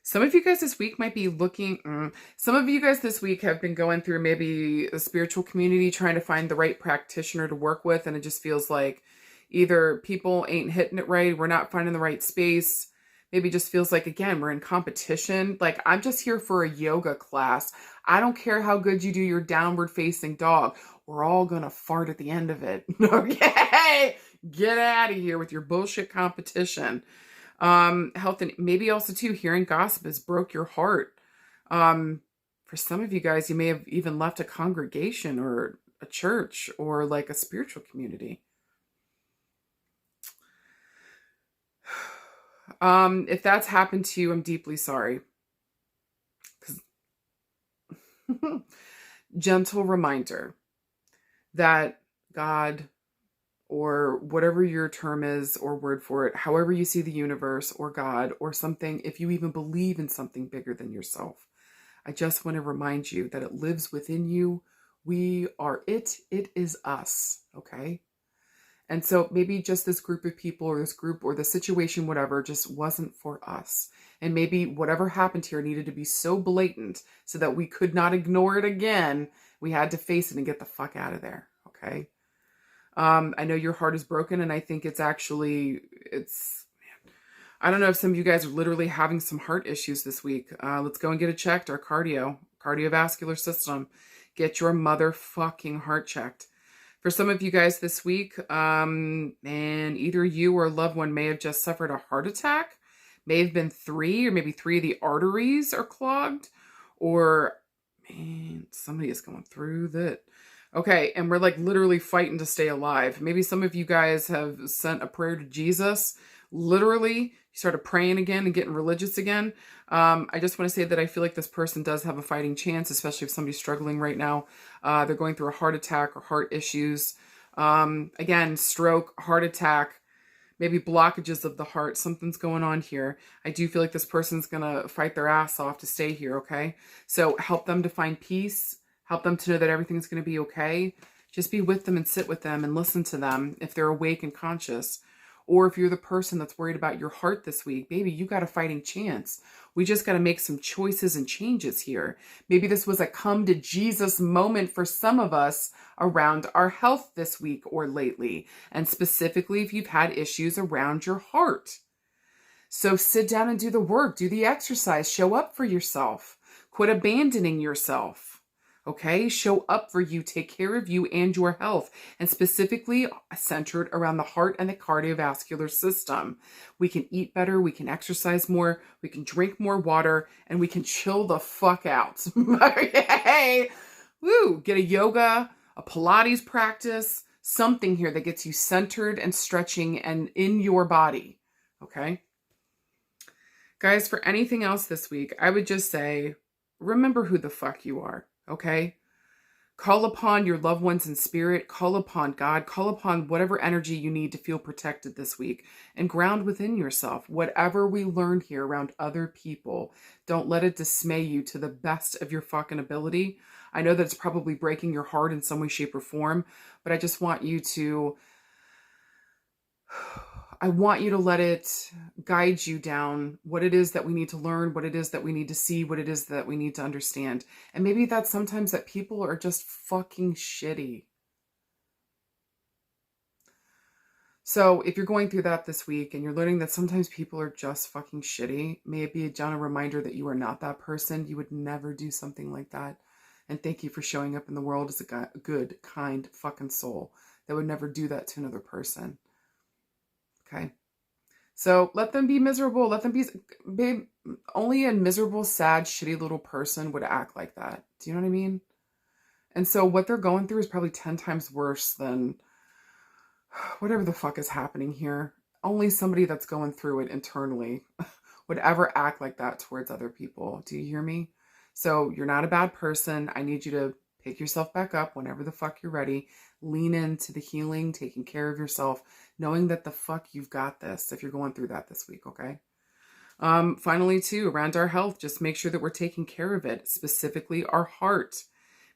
Some of you guys this week might be looking, some of you guys this week have been going through maybe a spiritual community trying to find the right practitioner to work with. And it just feels like either people ain't hitting it right, we're not finding the right space. Maybe just feels like, again, we're in competition. Like, I'm just here for a yoga class. I don't care how good you do your downward facing dog. We're all going to fart at the end of it. Okay? Get out of here with your bullshit competition. Health and maybe also too, hearing gossip has broke your heart. For some of you guys, you may have even left a congregation or a church or like a spiritual community. If that's happened to you, I'm deeply sorry. Gentle reminder that God, or whatever your term is or word for it, however you see the universe or God or something, if you even believe in something bigger than yourself, I just want to remind you that it lives within you. We are it. It is us. Okay? And so maybe just this group of people or this group or the situation, whatever, just wasn't for us. And maybe whatever happened here needed to be so blatant so that we could not ignore it again. We had to face it and get the fuck out of there. Okay? I know your heart is broken, and I think it's I don't know if some of you guys are literally having some heart issues this week. Let's go and get it checked. Our cardiovascular system. Get your motherfucking heart checked. For some of you guys this week, and either you or a loved one may have just suffered a heart attack, may have been 3, or maybe 3 of the arteries are clogged, or man, somebody is going through that. Okay, and we're like literally fighting to stay alive. Maybe some of you guys have sent a prayer to Jesus. Literally, you started praying again and getting religious again. I just want to say that I feel like this person does have a fighting chance, especially if somebody's struggling right now. They're going through a heart attack or heart issues. Again, stroke, heart attack, maybe blockages of the heart. Something's going on here. I do feel like this person's going to fight their ass off to stay here, okay? So help them to find peace. Help them to know that everything's going to be okay. Just be with them and sit with them and listen to them if they're awake and conscious. Or if you're the person that's worried about your heart this week, baby, you got a fighting chance. We just got to make some choices and changes here. Maybe this was a come to Jesus moment for some of us around our health this week or lately. And specifically if you've had issues around your heart. So sit down and do the work, do the exercise, show up for yourself. Quit abandoning yourself. Okay, show up for you, take care of you and your health, and specifically centered around the heart and the cardiovascular system. We can eat better, we can exercise more, we can drink more water, and we can chill the fuck out. Okay, woo, get a yoga, a Pilates practice, something here that gets you centered and stretching and in your body. Okay, guys, for anything else this week, I would just say, remember who the fuck you are. Okay? Call upon your loved ones in spirit. Call upon God. Call upon whatever energy you need to feel protected this week. And ground within yourself. Whatever we learn here around other people, don't let it dismay you to the best of your fucking ability. I know that it's probably breaking your heart in some way, shape, or form. But I just want you to... I want you to let it guide you down what it is that we need to learn, what it is that we need to see, what it is that we need to understand. And maybe that's sometimes that people are just fucking shitty. So if you're going through that this week and you're learning that sometimes people are just fucking shitty, may it be a gentle reminder that you are not that person. You would never do something like that. And thank you for showing up in the world as a good, kind fucking soul that would never do that to another person. Okay? So let them be miserable. Let them be, babe, only a miserable, sad, shitty little person would act like that. Do you know what I mean? And so what they're going through is probably 10 times worse than whatever the fuck is happening here. Only somebody that's going through it internally would ever act like that towards other people. Do you hear me? So you're not a bad person. I need you to pick yourself back up whenever the fuck you're ready. Lean into the healing, taking care of yourself, knowing that the fuck you've got this if you're going through that this week, okay? Finally, too, around our health, just make sure that we're taking care of it, specifically our heart.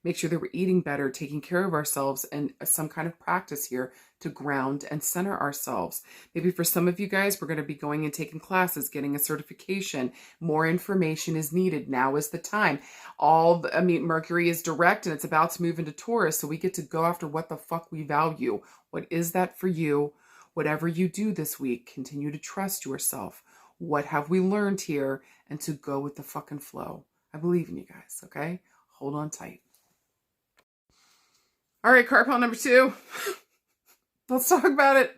Make sure that we're eating better, taking care of ourselves, and some kind of practice here to ground and center ourselves. Maybe for some of you guys, we're going to be going and taking classes, getting a certification. More information is needed. Now is the time. Mercury is direct and it's about to move into Taurus, so we get to go after what the fuck we value. What is that for you? Whatever you do this week, continue to trust yourself. What have we learned here? And to go with the fucking flow. I believe in you guys, okay? Hold on tight. All right, card pile number 2. Let's talk about it.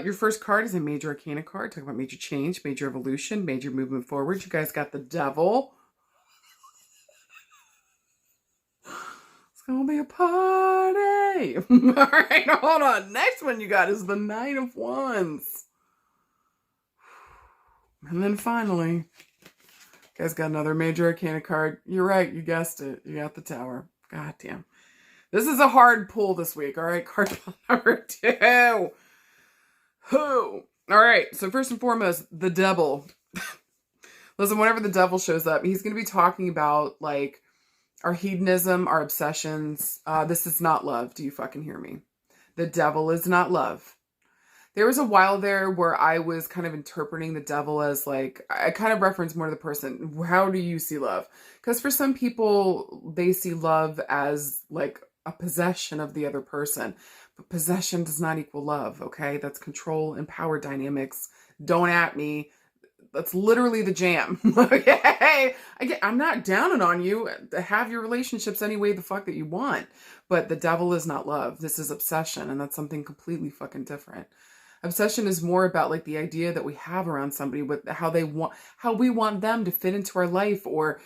Your first card is a major arcana card. Talk about major change, major evolution, major movement forward. You guys got the devil. It's going to be a party. All right, hold on. Next one you got is the Knight of Wands. And then finally, you guys got another major arcana card. You're right. You guessed it. You got the Tower. God damn. This is a hard pull this week, all right? Card number 2. Who? All right, so first and foremost, the devil. Listen, whenever the devil shows up, he's going to be talking about, like, our hedonism, our obsessions. This is not love. Do you fucking hear me? The devil is not love. There was a while there where I was kind of interpreting the devil as, like, I kind of reference more to the person. How do you see love? Because for some people, they see love as, like, a possession of the other person. But possession does not equal love, okay? That's control and power dynamics. Don't at me. That's literally the jam, okay? I'm not downing on you. Have your relationships any way the fuck that you want. But the devil is not love. This is obsession, and that's something completely fucking different. Obsession is more about, like, the idea that we have around somebody with how we want them to fit into our life, or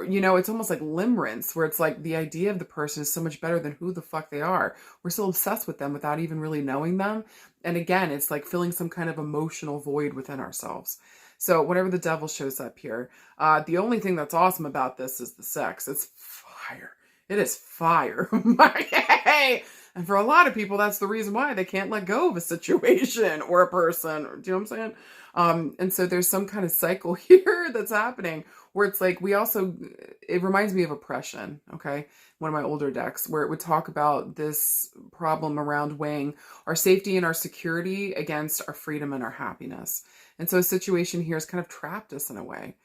you know, it's almost like limerence, where it's like the idea of the person is so much better than who the fuck they are. We're so obsessed with them without even really knowing them. And again, it's like filling some kind of emotional void within ourselves. So whenever the devil shows up here, the only thing that's awesome about this is the sex. It's fire. It is fire. And for a lot of people, that's the reason why they can't let go of a situation or a person. Do you know what I'm saying? And so there's some kind of cycle here that's happening where it's like it reminds me of oppression, okay? One of my older decks where it would talk about this problem around weighing our safety and our security against our freedom and our happiness. And so a situation here has kind of trapped us in a way.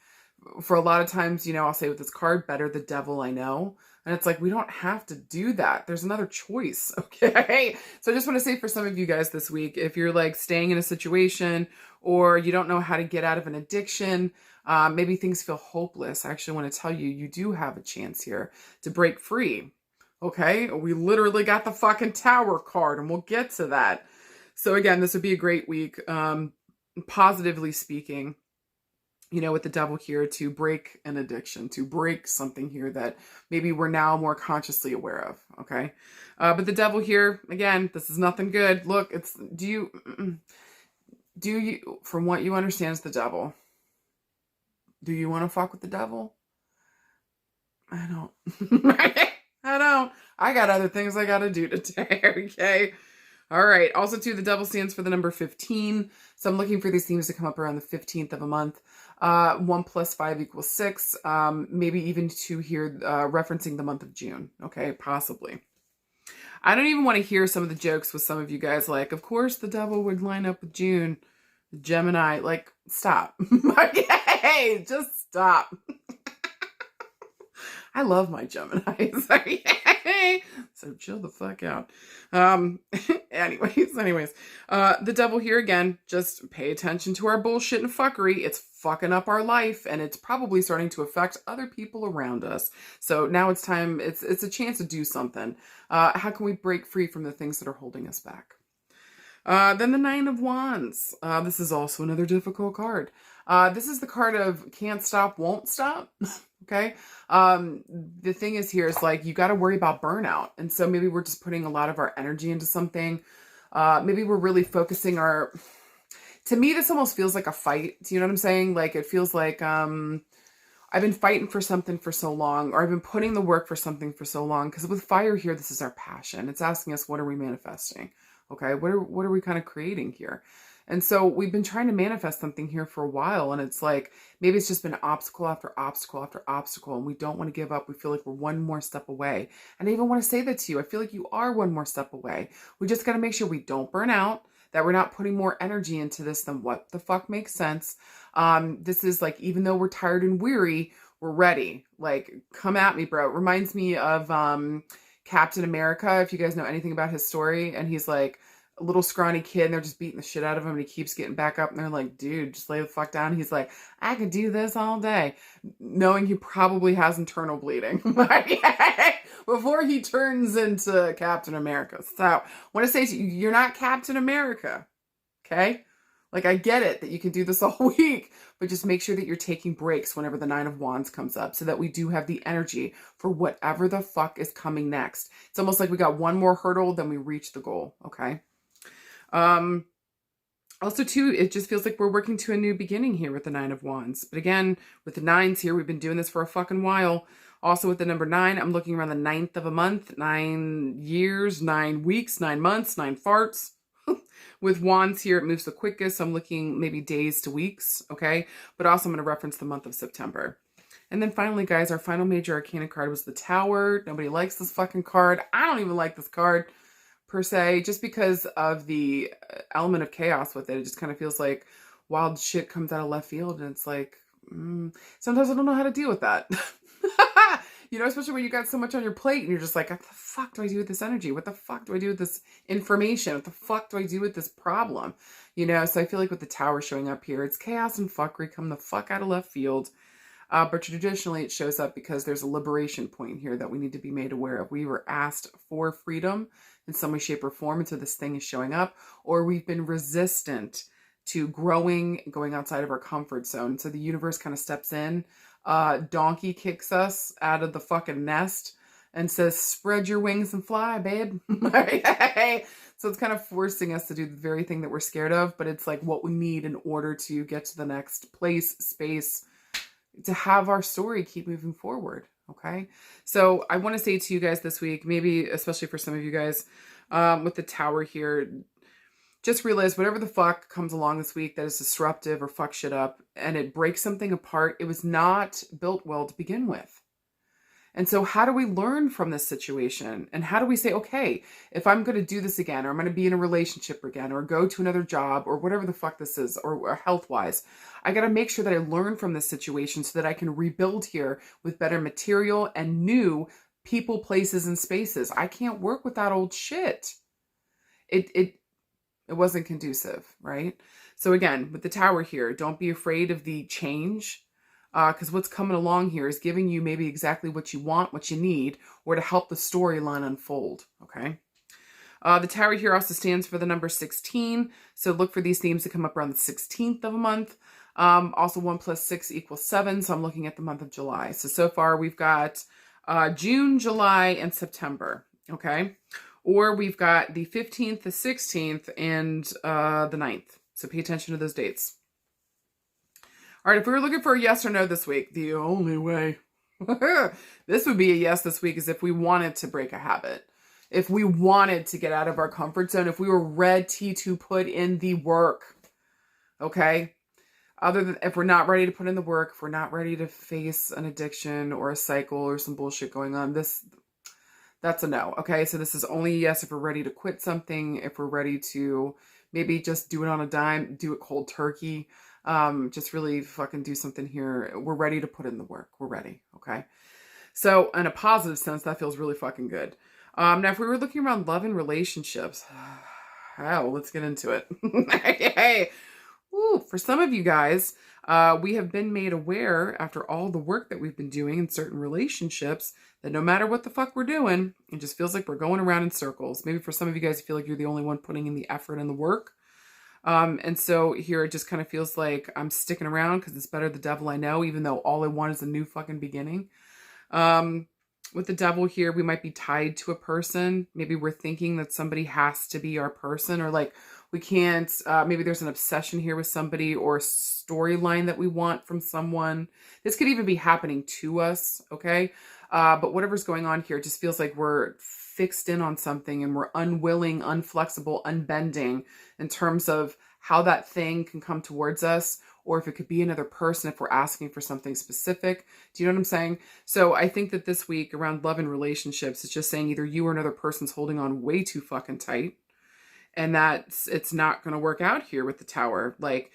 For a lot of times, you know, I'll say with this card, better the devil I know. And it's like, we don't have to do that. There's another choice, okay? So I just want to say for some of you guys this week, if you're like staying in a situation or you don't know how to get out of an addiction, maybe things feel hopeless. I actually want to tell you, you do have a chance here to break free, okay? We literally got the fucking Tower card, and we'll get to that. So again, this would be a great week, positively speaking. You know, with the devil here, to break an addiction, to break something here that maybe we're now more consciously aware of, okay? But the devil here, again, this is nothing good. Look, do you, from what you understand, is the devil. Do you want to fuck with the devil? I don't. I don't. I got other things I got to do today, okay? All right. Also, too, the devil stands for the number 15. So I'm looking for these themes to come up around the 15th of a month. 1 + 5 = 6. Maybe even 2 here, referencing the month of June. Okay, possibly. I don't even want to hear some of the jokes with some of you guys like, of course the devil would line up with June. Gemini, like, stop. Okay, just stop. I love my Geminis. So chill the fuck out. Anyways, the devil here again, just pay attention to our bullshit and fuckery. It's fucking up our life, and it's probably starting to affect other people around us. So now it's time, it's a chance to do something. How can we break free from the things that are holding us back? Then the Nine of Wands. This is also another difficult card. This is the card of can't stop, won't stop. Okay. The thing is here is like, you got to worry about burnout. And so maybe we're just putting a lot of our energy into something. Maybe we're really focusing to me, this almost feels like a fight. Do you know what I'm saying? Like, it feels like, I've been fighting for something for so long, or I've been putting the work for something for so long. Because with fire here, this is our passion. It's asking us, what are we manifesting? Okay, what are we kind of creating here? And so we've been trying to manifest something here for a while, and it's like, maybe it's just been obstacle after obstacle after obstacle, and we don't want to give up. We feel like we're one more step away. And I even want to say that to you. I feel like you are one more step away. We just got to make sure we don't burn out, that we're not putting more energy into this than what the fuck makes sense. This is like, even though we're tired and weary, we're ready. Like, come at me, bro. It reminds me of Captain America, if you guys know anything about his story. And he's like a little scrawny kid, and they're just beating the shit out of him, and he keeps getting back up, and they're like, dude, just lay the fuck down. He's like, I could do this all day, knowing he probably has internal bleeding before he turns into Captain America. So I want to say to you, you're not Captain America. Okay. Like, I get it that you can do this all week, but just make sure that you're taking breaks whenever the Nine of Wands comes up, so that we do have the energy for whatever the fuck is coming next. It's almost like we got one more hurdle, then we reach the goal. Okay. Also too, it just feels like we're working to a new beginning here with the Nine of Wands. But again, with the nines here, we've been doing this for a fucking while. Also with the number 9, I'm looking around the 9th of a month, 9 years, 9 weeks, 9 months, 9 farts. With Wands here, it moves the quickest. So I'm looking maybe days to weeks, okay? But also I'm going to reference the month of September. And then finally, guys, our final major arcana card was the Tower. Nobody likes this fucking card. I don't even like this card, per se, just because of the element of chaos with it. It just kind of feels like wild shit comes out of left field, and it's like, sometimes I don't know how to deal with that. You know, especially when you got so much on your plate and you're just like, what the fuck do I do with this energy? What the fuck do I do with this information? What the fuck do I do with this problem? You know, so I feel like with the Tower showing up here, it's chaos and fuckery come the fuck out of left field. But traditionally it shows up because there's a liberation point here that we need to be made aware of. We were asked for freedom in some way, shape, or form, and so this thing is showing up, or we've been resistant to growing, going outside of our comfort zone. So the universe kind of steps in. Donkey kicks us out of the fucking nest and says, spread your wings and fly, babe. So it's kind of forcing us to do the very thing that we're scared of, but it's like what we need in order to get to the next place, space, to have our story keep moving forward. Okay. So I want to say to you guys this week, maybe especially for some of you guys, with the Tower here, just realize whatever the fuck comes along this week that is disruptive or fuck shit up and it breaks something apart, it was not built well to begin with. And so how do we learn from this situation? And how do we say, okay, if I'm going to do this again, or I'm going to be in a relationship again, or go to another job, or whatever the fuck this is, or health-wise, I got to make sure that I learn from this situation so that I can rebuild here with better material and new people, places, and spaces. I can't work with that old shit. It wasn't conducive, right? So again, with the Tower here, don't be afraid of the change, because what's coming along here is giving you maybe exactly what you want, what you need, or to help the storyline unfold, okay? The Tower here also stands for the number 16, so look for these themes to come up around the 16th of a month. Also 1 + 6 = 7, so I'm looking at the month of July. So far we've got June, July, and September, okay? Or we've got the 15th, the 16th, and the 9th. So pay attention to those dates. All right, if we were looking for a yes or no this week, the only way this would be a yes this week is if we wanted to break a habit. If we wanted to get out of our comfort zone, if we were ready to put in the work, okay? Other than if we're not ready to put in the work, if we're not ready to face an addiction or a cycle or some bullshit going on, that's a no, okay? So this is only a yes if we're ready to quit something, if we're ready to maybe just do it on a dime, do it cold turkey, just really fucking do something here. We're ready to put in the work. We're ready, okay? So in a positive sense, that feels really fucking good. Now, if we were looking around love and relationships, hell, let's get into it. Hey, ooh, for some of you guys, we have been made aware after all the work that we've been doing in certain relationships that no matter what the fuck we're doing, it just feels like we're going around in circles. Maybe for some of you guys, you feel like you're the only one putting in the effort and the work. And so here it just kind of feels like I'm sticking around because it's better the devil I know, even though all I want is a new fucking beginning. With the devil here, we might be tied to a person. Maybe we're thinking that somebody has to be our person, or like we can't, maybe there's an obsession here with somebody or a storyline that we want from someone. This could even be happening to us, okay? But whatever's going on here, it just feels like we're fixed in on something and we're unwilling, unflexible, unbending in terms of how that thing can come towards us, or if it could be another person if we're asking for something specific. Do you know what I'm saying? So I think that this week around love and relationships, it's just saying either you or another person's holding on way too fucking tight, and that's, it's not going to work out here with the Tower. Like,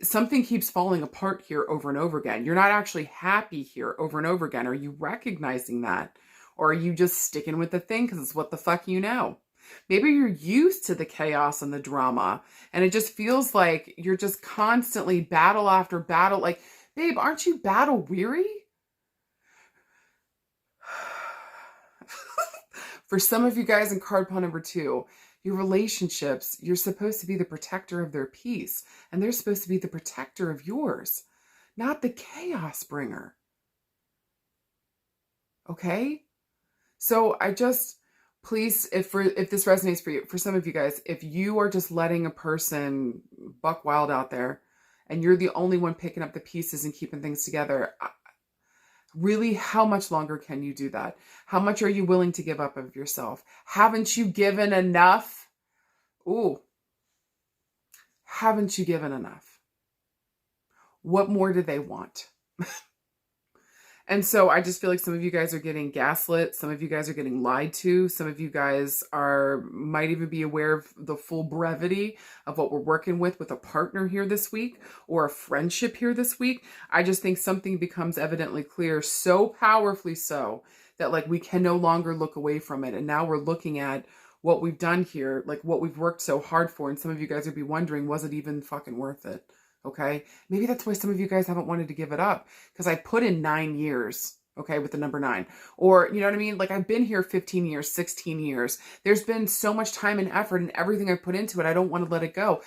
something keeps falling apart here over and over again. You're not actually happy here over and over again. Are you recognizing that? Or are you just sticking with the thing because it's what the fuck you know? Maybe you're used to the chaos and the drama, and it just feels like you're just constantly battle after battle. Like, babe, aren't you battle weary? For some of you guys in card pile number 2, your relationships, you're supposed to be the protector of their peace, and they're supposed to be the protector of yours, not the chaos bringer. Okay? So I just, please, if this resonates for you, for some of you guys, if you are just letting a person buck wild out there and you're the only one picking up the pieces and keeping things together, really, how much longer can you do that? How much are you willing to give up of yourself? Haven't you given enough? Ooh, haven't you given enough? What more do they want? And so I just feel like some of you guys are getting gaslit. Some of you guys are getting lied to. Some of you guys might even be aware of the full brevity of what we're working with a partner here this week, or a friendship here this week. I just think something becomes evidently clear, so powerfully so that like we can no longer look away from it. And now we're looking at what we've done here, like what we've worked so hard for. And some of you guys would be wondering, was it even fucking worth it? Okay. Maybe that's why some of you guys haven't wanted to give it up, because I put in 9 years, okay, with the number 9, or you know what I mean? Like, I've been here 15 years, 16 years. There's been so much time and effort and everything I've put into it. I don't want to let it go.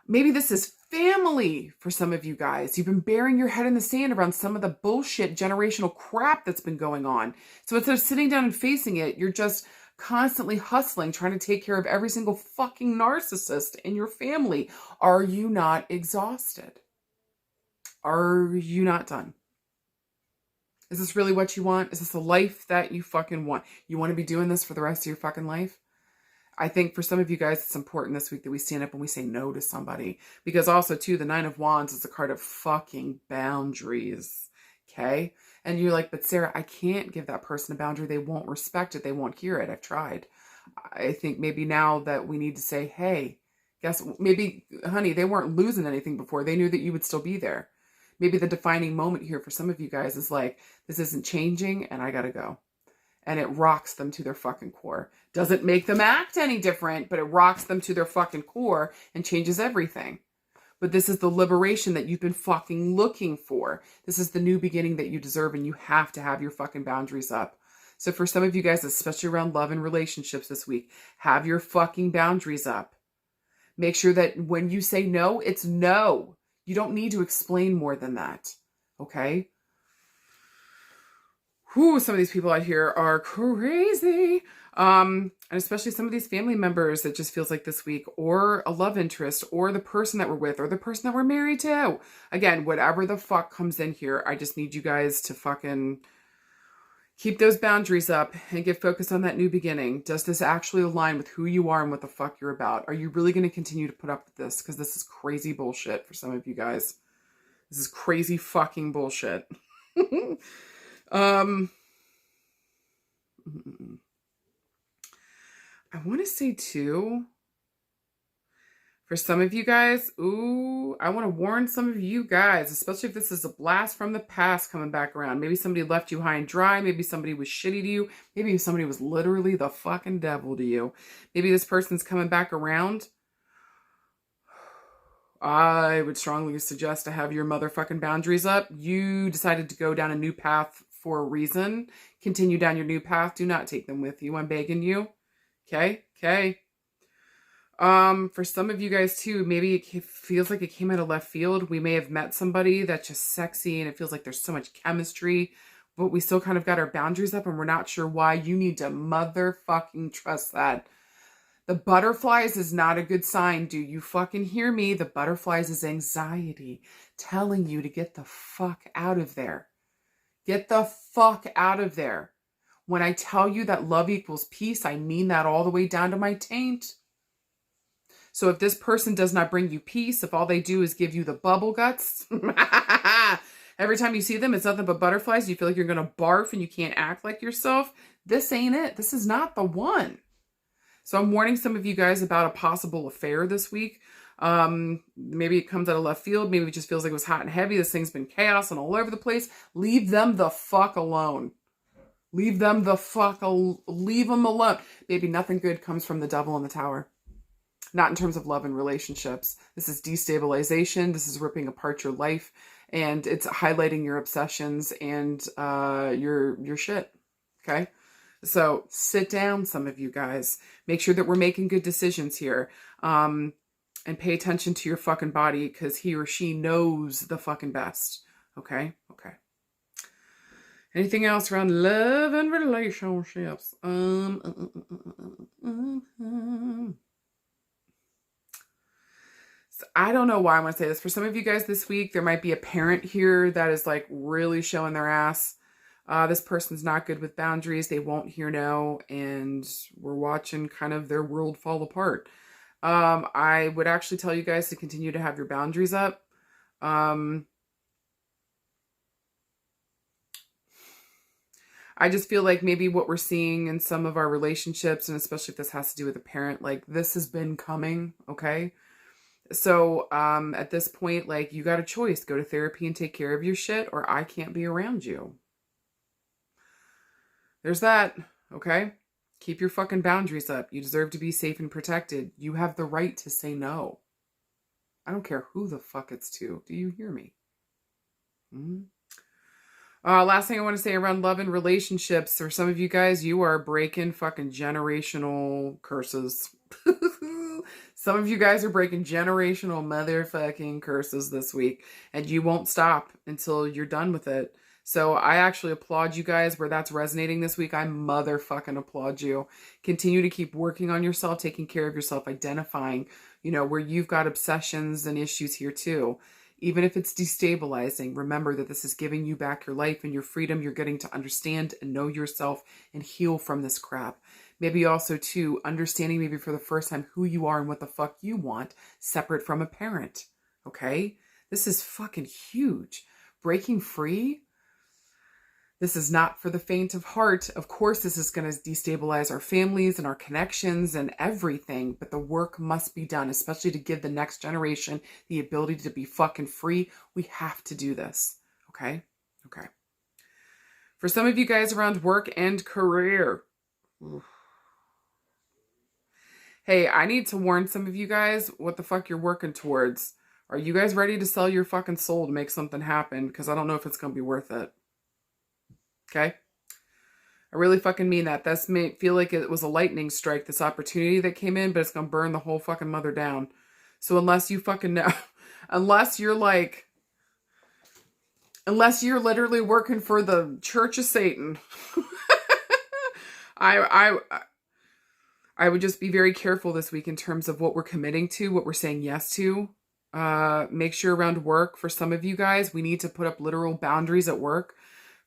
Maybe this is family for some of you guys. You've been burying your head in the sand around some of the bullshit generational crap that's been going on. So instead of sitting down and facing it, you're just constantly hustling, trying to take care of every single fucking narcissist in your family. Are you not exhausted? Are you not done? Is this really what you want? Is this a life that you fucking want? You want to be doing this for the rest of your fucking life? I think for some of you guys, it's important this week that we stand up and we say no to somebody. Because also, too, the 9 of Wands is a card of fucking boundaries. Okay? And you're like, but Sarah, I can't give that person a boundary. They won't respect it. They won't hear it. I've tried. I think maybe now that we need to say, hey, guess, maybe, honey, they weren't losing anything before. They knew that you would still be there. Maybe the defining moment here for some of you guys is like, this isn't changing and I gotta go. And it rocks them to their fucking core. Doesn't make them act any different, but it rocks them to their fucking core and changes everything. But this is the liberation that you've been fucking looking for. This is the new beginning that you deserve, and you have to have your fucking boundaries up. So for some of you guys, especially around love and relationships this week, have your fucking boundaries up. Make sure that when you say no, it's no. You don't need to explain more than that. Okay? Whew, some of these people out here are crazy. And especially some of these family members, it just feels like this week, or a love interest, or the person that we're with, or the person that we're married to. Again, whatever the fuck comes in here, I just need you guys to fucking keep those boundaries up and get focused on that new beginning. Does this actually align with who you are and what the fuck you're about? Are you really going to continue to put up with this? Because this is crazy bullshit for some of you guys. This is crazy fucking bullshit. I want to say too, For some of you guys, ooh, I want to warn some of you guys, especially if this is a blast from the past coming back around. Maybe somebody left you high and dry. Maybe somebody was shitty to you. Maybe somebody was literally the fucking devil to you. Maybe this person's coming back around. I would strongly suggest to have your motherfucking boundaries up. You decided to go down a new path for a reason. Continue down your new path. Do not take them with you. I'm begging you. Okay? Okay. For some of you guys too, maybe it feels like it came out of left field. We may have met somebody that's just sexy and it feels like there's so much chemistry, but we still kind of got our boundaries up and we're not sure why. You need to motherfucking trust that. The butterflies is not a good sign. Do you fucking hear me? The butterflies is anxiety telling you to get the fuck out of there. Get the fuck out of there. When I tell you that love equals peace, I mean that all the way down to my taint. So if this person does not bring you peace, if all they do is give you the bubble guts, every time you see them, it's nothing but butterflies. You feel like you're going to barf and you can't act like yourself. This ain't it. This is not the one. So I'm warning some of you guys about a possible affair this week. Maybe it comes out of left field. Maybe it just feels like it was hot and heavy. This thing's been chaos and all over the place. Leave them the fuck alone. Leave them the fuck leave them alone. Baby, nothing good comes from the devil in the tower. Not in terms of love and relationships. This is destabilization. This is ripping apart your life. And it's highlighting your obsessions and your shit. Okay? So sit down, some of you guys. Make sure that we're making good decisions here. And pay attention to your fucking body because he or she knows the fucking best. Okay? Okay. Anything else around love and relationships? I don't know why I want to say this. For some of you guys this week, there might be a parent here that is like really showing their ass. This person's not good with boundaries. They won't hear no. And we're watching kind of their world fall apart. I would actually tell you guys to continue to have your boundaries up. I just feel like maybe what we're seeing in some of our relationships, and especially if this has to do with a parent, like this has been coming, okay? So at this point, like you got a choice. Go to therapy and take care of your shit, or I can't be around you. There's that, okay? Keep your fucking boundaries up. You deserve to be safe and protected. You have the right to say no. I don't care who the fuck it's to. Do you hear me? Mm-hmm. Last thing I want to say around love and relationships. For some of you guys, you are breaking fucking generational curses. Some of you guys are breaking generational motherfucking curses this week. And you won't stop until you're done with it. So I actually applaud you guys where that's resonating this week. I motherfucking applaud you. Continue to keep working on yourself, taking care of yourself, identifying, where you've got obsessions and issues here too. Even if it's destabilizing, remember that this is giving you back your life and your freedom. You're getting to understand and know yourself and heal from this crap. Maybe also too, understanding maybe for the first time who you are and what the fuck you want, separate from a parent. Okay? This is fucking huge. Breaking free. This is not for the faint of heart. Of course, this is going to destabilize our families and our connections and everything, but the work must be done, especially to give the next generation the ability to be fucking free. We have to do this. Okay? Okay. For some of you guys around work and career. Oof. Hey, I need to warn some of you guys what the fuck you're working towards. Are you guys ready to sell your fucking soul to make something happen? Because I don't know if it's going to be worth it. Okay? I really fucking mean that. This may feel like it was a lightning strike, this opportunity that came in, but it's going to burn the whole fucking mother down. So unless you fucking know, unless you're literally working for the Church of Satan, I would just be very careful this week in terms of what we're committing to, what we're saying yes to. Make sure around work, for some of you guys, we need to put up literal boundaries at work.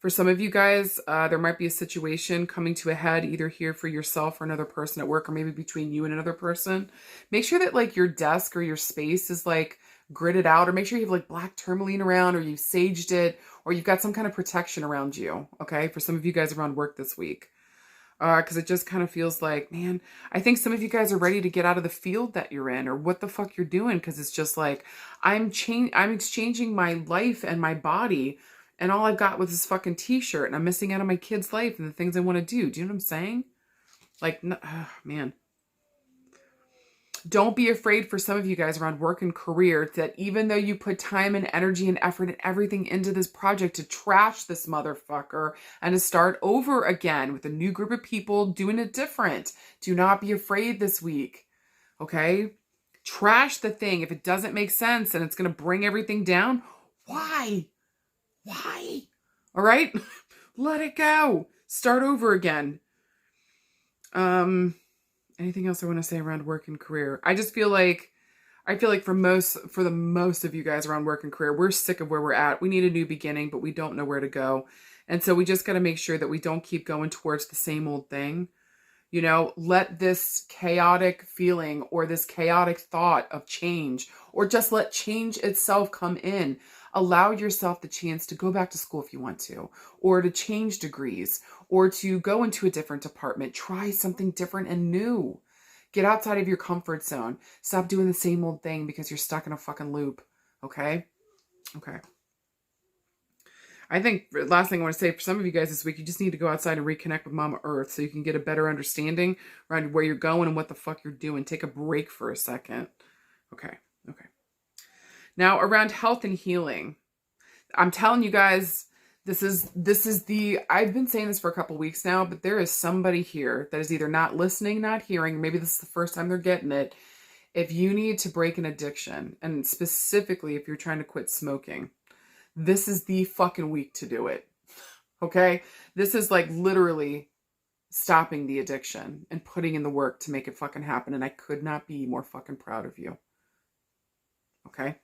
For some of you guys, there might be a situation coming to a head either here for yourself or another person at work, or maybe between you and another person. Make sure that like your desk or your space is like gridded out, or make sure you have like black tourmaline around, or you've saged it, or you've got some kind of protection around you. Okay. For some of you guys around work this week. Because it just kind of feels like, man, I think some of you guys are ready to get out of the field that you're in or what the fuck you're doing. Because it's just like, I'm exchanging my life and my body, and all I've got was this fucking t-shirt, and I'm missing out on my kid's life and the things I want to do. Do you know what I'm saying? Like, man. Don't be afraid for some of you guys around work and career that even though you put time and energy and effort and everything into this project to trash this motherfucker and to start over again with a new group of people doing it different, do not be afraid this week. Okay? Trash the thing. If it doesn't make sense and it's going to bring everything down, why? Why? All right? Let it go. Start over again. Anything else I want to say around work and career? I feel like for the most of you guys around work and career, we're sick of where we're at. We need a new beginning, but we don't know where to go. And so we just got to make sure that we don't keep going towards the same old thing. You know, let this chaotic feeling or this chaotic thought of change, or just let change itself come in. Allow yourself the chance to go back to school if you want to, or to change degrees, or to go into a different department. Try something different and new. Get outside of your comfort zone. Stop doing the same old thing because you're stuck in a fucking loop. Okay? Okay. I think the last thing I want to say for some of you guys this week, you just need to go outside and reconnect with Mama Earth so you can get a better understanding around where you're going and what the fuck you're doing. Take a break for a second. Okay. Okay. Now, around health and healing, I'm telling you guys, I've been saying this for a couple weeks now, but there is somebody here that is either not listening, not hearing, maybe this is the first time they're getting it. If you need to break an addiction, and specifically if you're trying to quit smoking, this is the fucking week to do it. Okay? This is like literally stopping the addiction and putting in the work to make it fucking happen. And I could not be more fucking proud of you. Okay?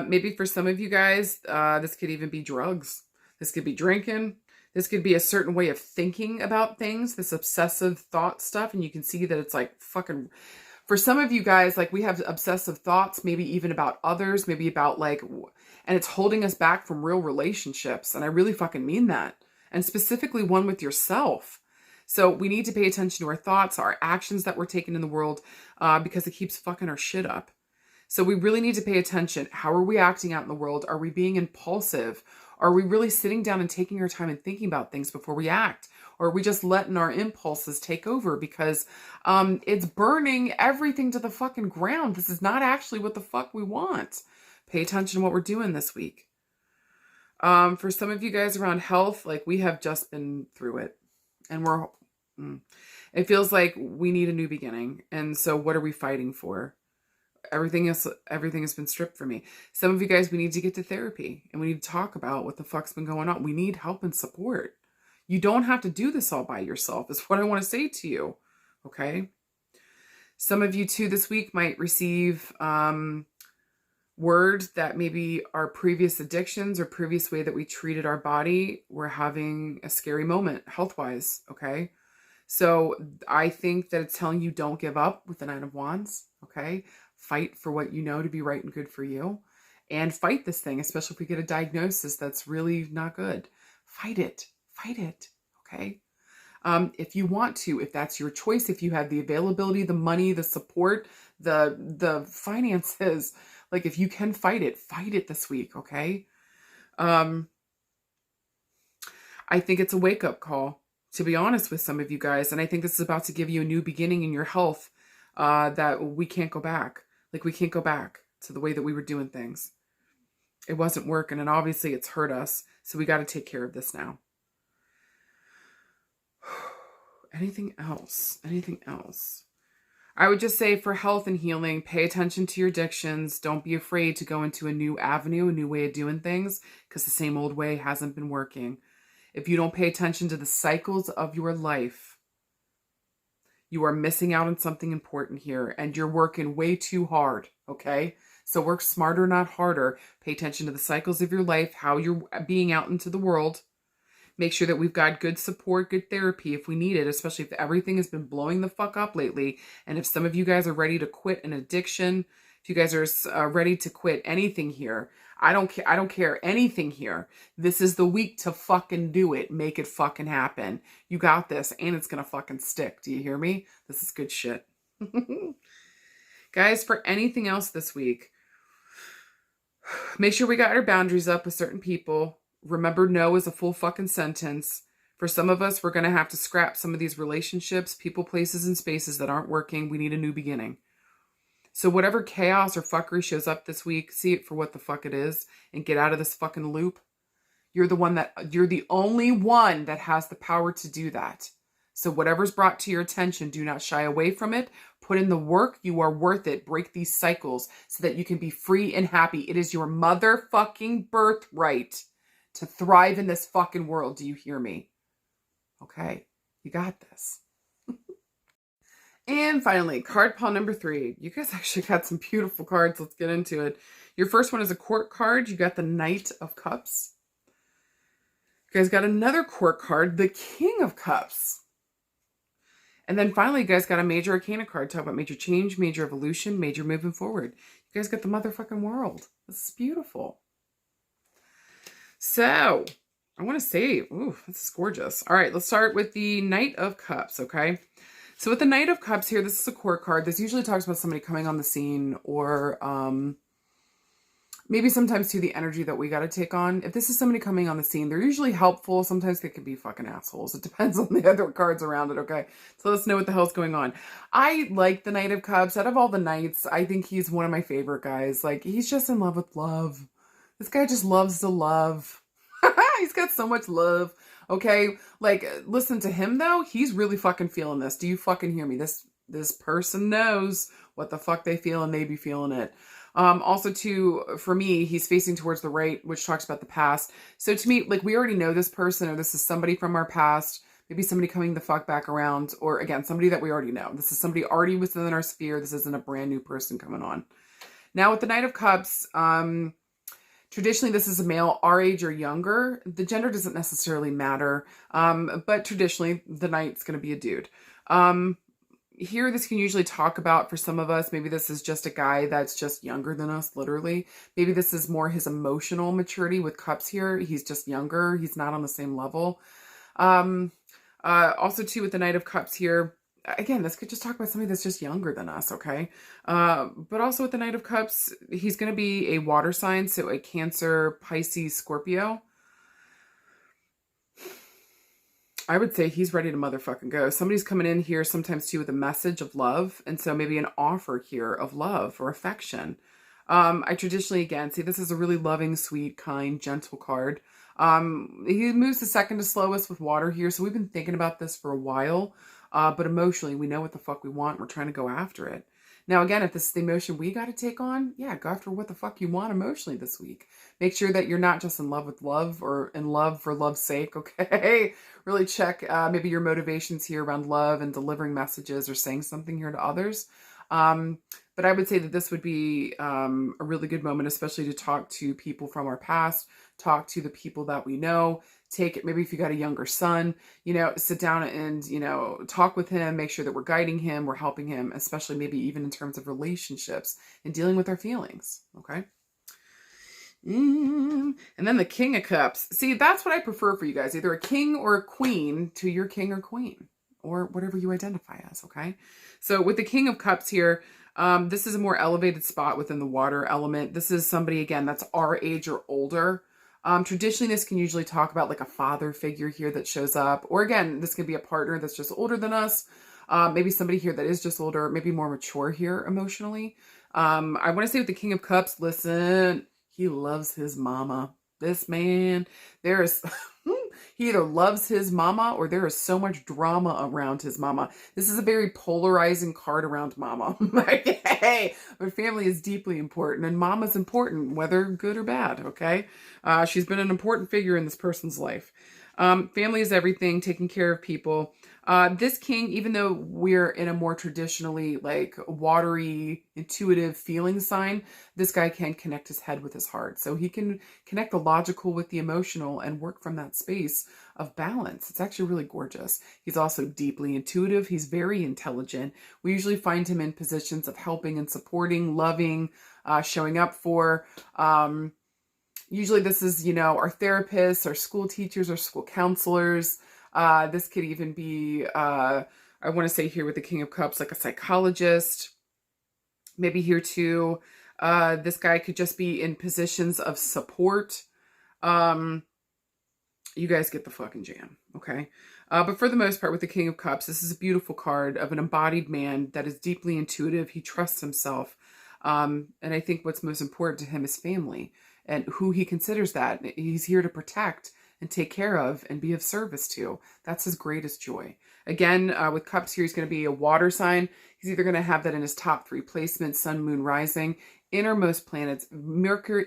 Maybe for some of you guys, this could even be drugs. This could be drinking. This could be a certain way of thinking about things, this obsessive thought stuff. And you can see that it's like fucking, for some of you guys, like we have obsessive thoughts, maybe even about others, maybe about like, and it's holding us back from real relationships. And I really fucking mean that. And specifically one with yourself. So we need to pay attention to our thoughts, our actions that we're taking in the world, because it keeps fucking our shit up. So we really need to pay attention. How are we acting out in the world? Are we being impulsive? Are we really sitting down and taking our time and thinking about things before we act? Or are we just letting our impulses take over because it's burning everything to the fucking ground? This is not actually what the fuck we want. Pay attention to what we're doing this week. For some of you guys around health, like we have just been through it. And it feels like we need a new beginning. And so what are we fighting for? Everything has been stripped from me. Some of you guys, we need to get to therapy and we need to talk about what the fuck's been going on. We need help and support. You don't have to do this all by yourself, is what I want to say to you. Okay. Some of you too this week might receive word that maybe our previous addictions or previous way that we treated our body, we're having a scary moment health-wise. Okay. So I think that it's telling you don't give up with the Nine of Wands. Okay. Fight for what you know to be right and good for you, and fight this thing, especially if we get a diagnosis that's really not good. Fight it. Okay. If you want to, if that's your choice, if you have the availability, the money, the support, the finances, like if you can fight it this week. Okay. I think it's a wake-up call, to be honest with some of you guys. And I think this is about to give you a new beginning in your health, that we can't go back. Like we can't go back to the way that we were doing things. It wasn't working, and obviously it's hurt us. So we got to take care of this now. Anything else? I would just say for health and healing, pay attention to your addictions. Don't be afraid to go into a new avenue, a new way of doing things, because the same old way hasn't been working. If you don't pay attention to the cycles of your life, you are missing out on something important here, and you're working way too hard, okay? So work smarter, not harder. Pay attention to the cycles of your life, how you're being out into the world. Make sure that we've got good support, good therapy if we need it, especially if everything has been blowing the fuck up lately. And if some of you guys are ready to quit an addiction, if you guys are ready to quit anything here, I don't care anything here. This is the week to fucking do it. Make it fucking happen. You got this, and it's gonna fucking stick. Do you hear me? This is good shit. Guys, for anything else this week, make sure we got our boundaries up with certain people. Remember, no is a full fucking sentence. For some of us, we're going to have to scrap some of these relationships, people, places, and spaces that aren't working. We need a new beginning. So whatever chaos or fuckery shows up this week, see it for what the fuck it is and get out of this fucking loop. You're the only one that has the power to do that. So whatever's brought to your attention, do not shy away from it. Put in the work. You are worth it. Break these cycles so that you can be free and happy. It is your motherfucking birthright to thrive in this fucking world. Do you hear me? Okay, you got this. And finally, card pile number 3. You guys actually got some beautiful cards. Let's get into it. Your first one is a court card. You got the Knight of Cups. You guys got another court card, the King of Cups. And then finally, you guys got a major arcana card. Talk about major change, major evolution, major moving forward. You guys got the motherfucking world. This is beautiful. So, I want to say, ooh, this is gorgeous. All right, let's start with the Knight of Cups, okay? So with the Knight of Cups here, this is a court card. This usually talks about somebody coming on the scene or maybe sometimes too the energy that we got to take on. If this is somebody coming on the scene, they're usually helpful. Sometimes they can be fucking assholes. It depends on the other cards around it, okay? So let's know what the hell's going on. I like the Knight of Cups. Out of all the knights, I think he's one of my favorite guys. Like, he's just in love with love. This guy just loves to love. He's got so much love. Okay, like, listen to him though. He's really fucking feeling this. Do you fucking hear me? This person knows what the fuck they feel and they be feeling it. Also too, for me, he's facing towards the right, which talks about the past. So to me, like, we already know this person, or this is somebody from our past, maybe somebody coming the fuck back around, or again, somebody that we already know. This is somebody already within our sphere. This isn't a brand new person coming on. Now with the Knight of Cups, traditionally, this is a male our age or younger. The gender doesn't necessarily matter, but traditionally, the knight's going to be a dude. Here, this can usually talk about, for some of us, maybe this is just a guy that's just younger than us, literally. Maybe this is more his emotional maturity with cups here. He's just younger. He's not on the same level. Also, too, with the Knight of Cups here, again, this could just talk about somebody that's just younger than us, okay? But also with the Knight of Cups, he's going to be a water sign, so a Cancer, Pisces, Scorpio. I would say he's ready to motherfucking go. Somebody's coming in here sometimes too with a message of love, and so maybe an offer here of love or affection. I traditionally, again, see this is a really loving, sweet, kind, gentle card. He moves the second to slowest with water here, so we've been thinking about this for a while. But emotionally, we know what the fuck we want. We're trying to go after it. Now, again, if this is the emotion we got to take on, yeah, go after what the fuck you want emotionally this week. Make sure that you're not just in love with love or in love for love's sake, okay? Really check maybe your motivations here around love and delivering messages or saying something here to others. But I would say that this would be a really good moment, especially to talk to people from our past, talk to the people that we know. Take it, maybe if you got a younger son, sit down and, talk with him, make sure that we're guiding him, we're helping him, especially maybe even in terms of relationships and dealing with our feelings. Okay. And then the King of Cups. See, that's what I prefer for you guys. Either a king or a queen to your king or queen, or whatever you identify as. Okay. So with the King of Cups here, this is a more elevated spot within the water element. This is somebody, again, that's our age or older. Traditionally, this can usually talk about like a father figure here that shows up. Or again, this can be a partner that's just older than us. Maybe somebody here that is just older, maybe more mature here emotionally. I want to say with the King of Cups, listen, he loves his mama. This man, he either loves his mama or there is so much drama around his mama. This is a very polarizing card around mama. Like, hey, my family is deeply important and mama's important, whether good or bad, okay? She's been an important figure in this person's life. Family is everything, taking care of people. This king, even though we're in a more traditionally like watery, intuitive feeling sign, this guy can connect his head with his heart. So he can connect the logical with the emotional and work from that space of balance. It's actually really gorgeous. He's also deeply intuitive. He's very intelligent. We usually find him in positions of helping and supporting, loving, showing up for, Usually this is, our therapists, our school teachers, our school counselors. This could even be, I want to say here with the King of Cups, like a psychologist. Maybe here too, this guy could just be in positions of support. You guys get the fucking jam, okay? But for the most part, with the King of Cups, this is a beautiful card of an embodied man that is deeply intuitive. He trusts himself. And I think what's most important to him is family and who he considers that. He's here to protect and take care of and be of service to. That's his greatest joy. Again, with Cups here, he's going to be a water sign. He's either going to have that in his top 3 placements, Sun, Moon, Rising, innermost planets, Mercury,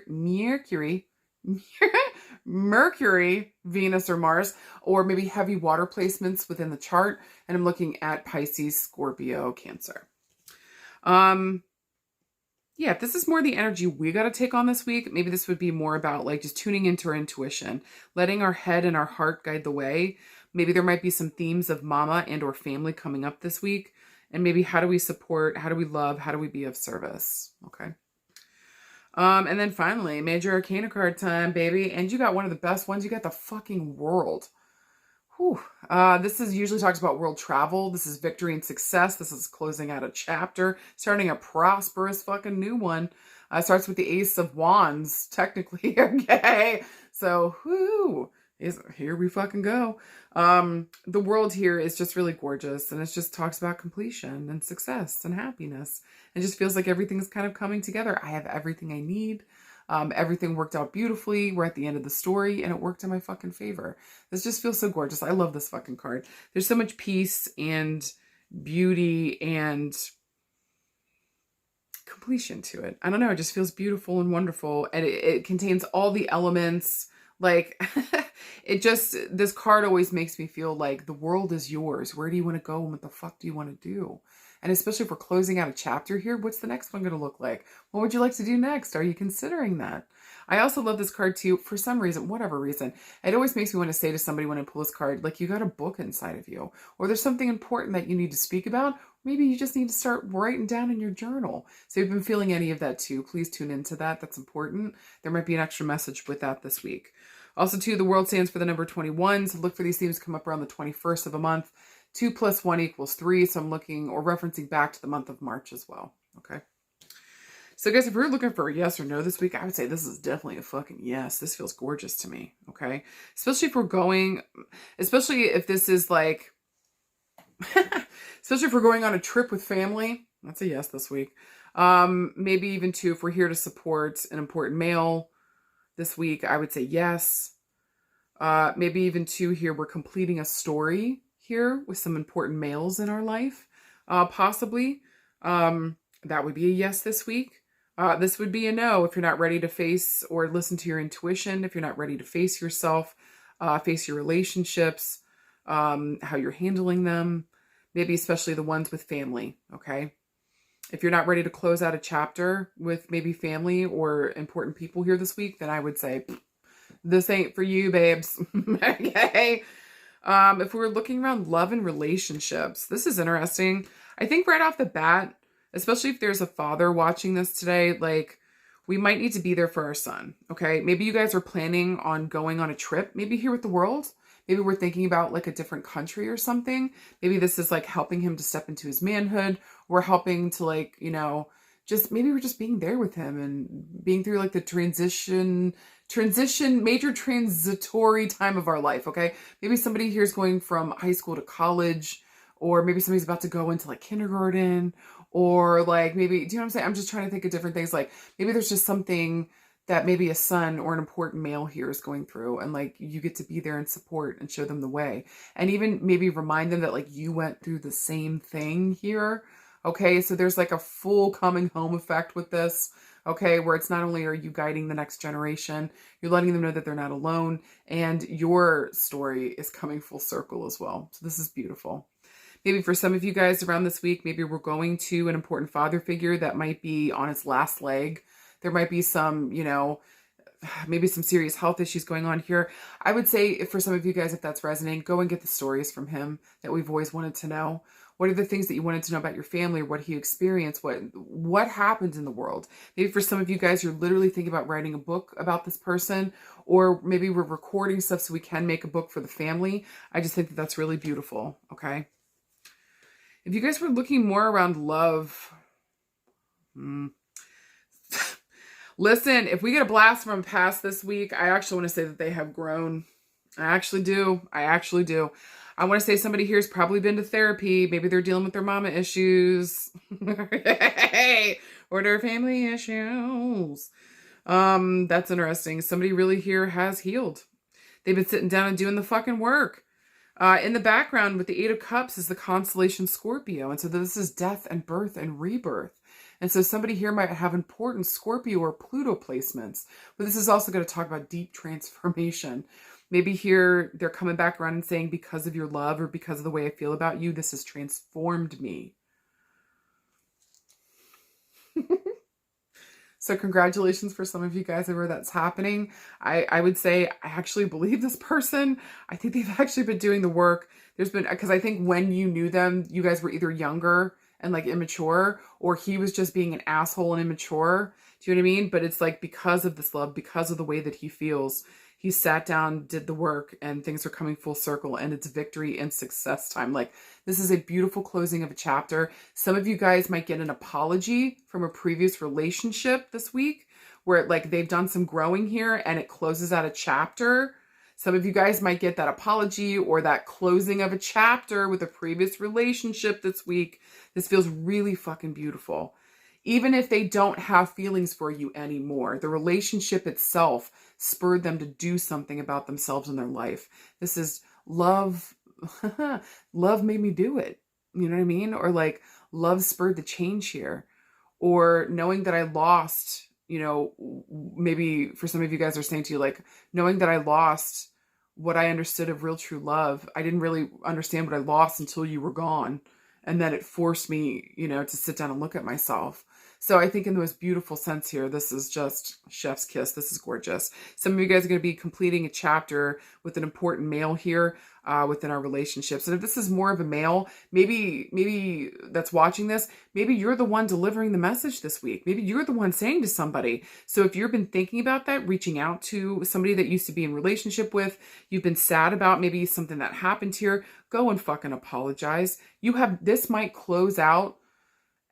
Venus, or Mars, or maybe heavy water placements within the chart. And I'm looking at Pisces, Scorpio, Cancer. Yeah, if this is more the energy we got to take on this week, maybe this would be more about like just tuning into our intuition, letting our head and our heart guide the way. Maybe there might be some themes of mama and or family coming up this week. And maybe how do we support, how do we love, how do we be of service? Okay. And then finally, Major Arcana card time, baby. And you got one of the best ones. You got the fucking World. Whew. This is usually talks about world travel. This is victory and success. This is closing out a chapter, starting a prosperous fucking new one. Starts with the Ace of Wands, technically. Okay. So, here we fucking go. The World here is just really gorgeous, and it just talks about completion and success and happiness. It just feels like everything's kind of coming together. I have everything I need. Everything worked out beautifully. We're at the end of the story, and it worked in my fucking favor. This just feels so gorgeous. I love this fucking card. There's so much peace and beauty and completion to it. I don't know. It just feels beautiful and wonderful, and it contains all the elements. Like, this card always makes me feel like the world is yours. Where do you want to go and what the fuck do you want to do? And especially if we're closing out a chapter here, what's the next one going to look like? What would you like to do next? Are you considering that? I also love this card too, for some reason, whatever reason. It always makes me want to say to somebody when I pull this card, like, you got a book inside of you, or there's something important that you need to speak about. Maybe you just need to start writing down in your journal. So if you've been feeling any of that too, please tune into that. That's important. There might be an extra message with that this week. Also too, the World stands for the number 21. So look for these themes to come up around the 21st of a month. 2 + 1 = 3. So I'm looking or referencing back to the month of March as well. Okay. So guys, if we're looking for a yes or no this week, I would say this is definitely a fucking yes. This feels gorgeous to me. Okay. Especially if this is like, especially if we're going on a trip with family, that's a yes this week. Maybe even too, if we're here to support an important male this week, I would say yes. Maybe even too, here we're completing a story here with some important males in our life, possibly. That would be a yes this week. This would be a no if you're not ready to face or listen to your intuition, if you're not ready to face yourself, face your relationships, how you're handling them, maybe especially the ones with family, okay? If you're not ready to close out a chapter with maybe family or important people here this week, then I would say, this ain't for you, babes. Okay? If we were looking around love and relationships, this is interesting. I think right off the bat, especially if there's a father watching this today, like, we might need to be there for our son, okay? Maybe you guys are planning on going on a trip, maybe here with the World. Maybe we're thinking about like a different country or something. Maybe this is like helping him to step into his manhood. We're helping to like, maybe we're just being there with him and being through like the major transitory time of our life, okay? Maybe somebody here is going from high school to college, or maybe somebody's about to go into like kindergarten, or like maybe, do you know what I'm saying? I'm just trying to think of different things. Like maybe there's just something that maybe a son or an important male here is going through, and like you get to be there and support and show them the way, and even maybe remind them that like you went through the same thing here. Okay, so there's like a full coming home effect with this, okay, where it's not only are you guiding the next generation, you're letting them know that they're not alone, and your story is coming full circle as well. So this is beautiful. Maybe for some of you guys around this week, maybe we're going to an important father figure that might be on his last leg. There might be some, maybe some serious health issues going on here. I would say for some of you guys, if that's resonating, go and get the stories from him that we've always wanted to know. What are the things that you wanted to know about your family, or what you experienced? What happened in the world? Maybe for some of you guys, you're literally thinking about writing a book about this person, or maybe we're recording stuff so we can make a book for the family. I just think that that's really beautiful, okay? If you guys were looking more around love, listen, if we get a blast from past this week, I actually want to say that they have grown. I actually do. I want to say somebody here has probably been to therapy. Maybe they're dealing with their mama issues. Or their family issues. That's interesting. Somebody really here has healed. They've been sitting down and doing the fucking work. In the background with the Eight of Cups is the constellation Scorpio. And so this is death and birth and rebirth. And so somebody here might have important Scorpio or Pluto placements. But this is also going to talk about deep transformation. Maybe here they're coming back around and saying, because of your love or because of the way I feel about you, this has transformed me. So congratulations for some of you guys where that's happening. I would say I actually believe this person. I think they've actually been doing the work. Because I think when you knew them, you guys were either younger and like immature, or he was just being an asshole and immature. Do you know what I mean? But it's like because of this love, because of the way that he feels, he sat down, did the work, and things are coming full circle, and it's victory and success time. Like, this is a beautiful closing of a chapter. Some of you guys might get an apology from a previous relationship this week, where like they've done some growing here and it closes out a chapter. Some of you guys might get that apology or that closing of a chapter with a previous relationship this week. This feels really fucking beautiful. Even if they don't have feelings for you anymore, the relationship itself spurred them to do something about themselves in their life. This is love. Love made me do it. You know what I mean? Or like love spurred the change here. Or knowing that I lost, maybe for some of you guys are saying to you, like, knowing that I lost what I understood of real true love. I didn't really understand what I lost until you were gone. And then it forced me, to sit down and look at myself. So I think in the most beautiful sense here, this is just chef's kiss. This is gorgeous. Some of you guys are going to be completing a chapter with an important male here within our relationships. And if this is more of a male, maybe that's watching this, maybe you're the one delivering the message this week. Maybe you're the one saying to somebody. So if you've been thinking about that, reaching out to somebody that used to be in relationship with, you've been sad about maybe something that happened here, go and fucking apologize. This might close out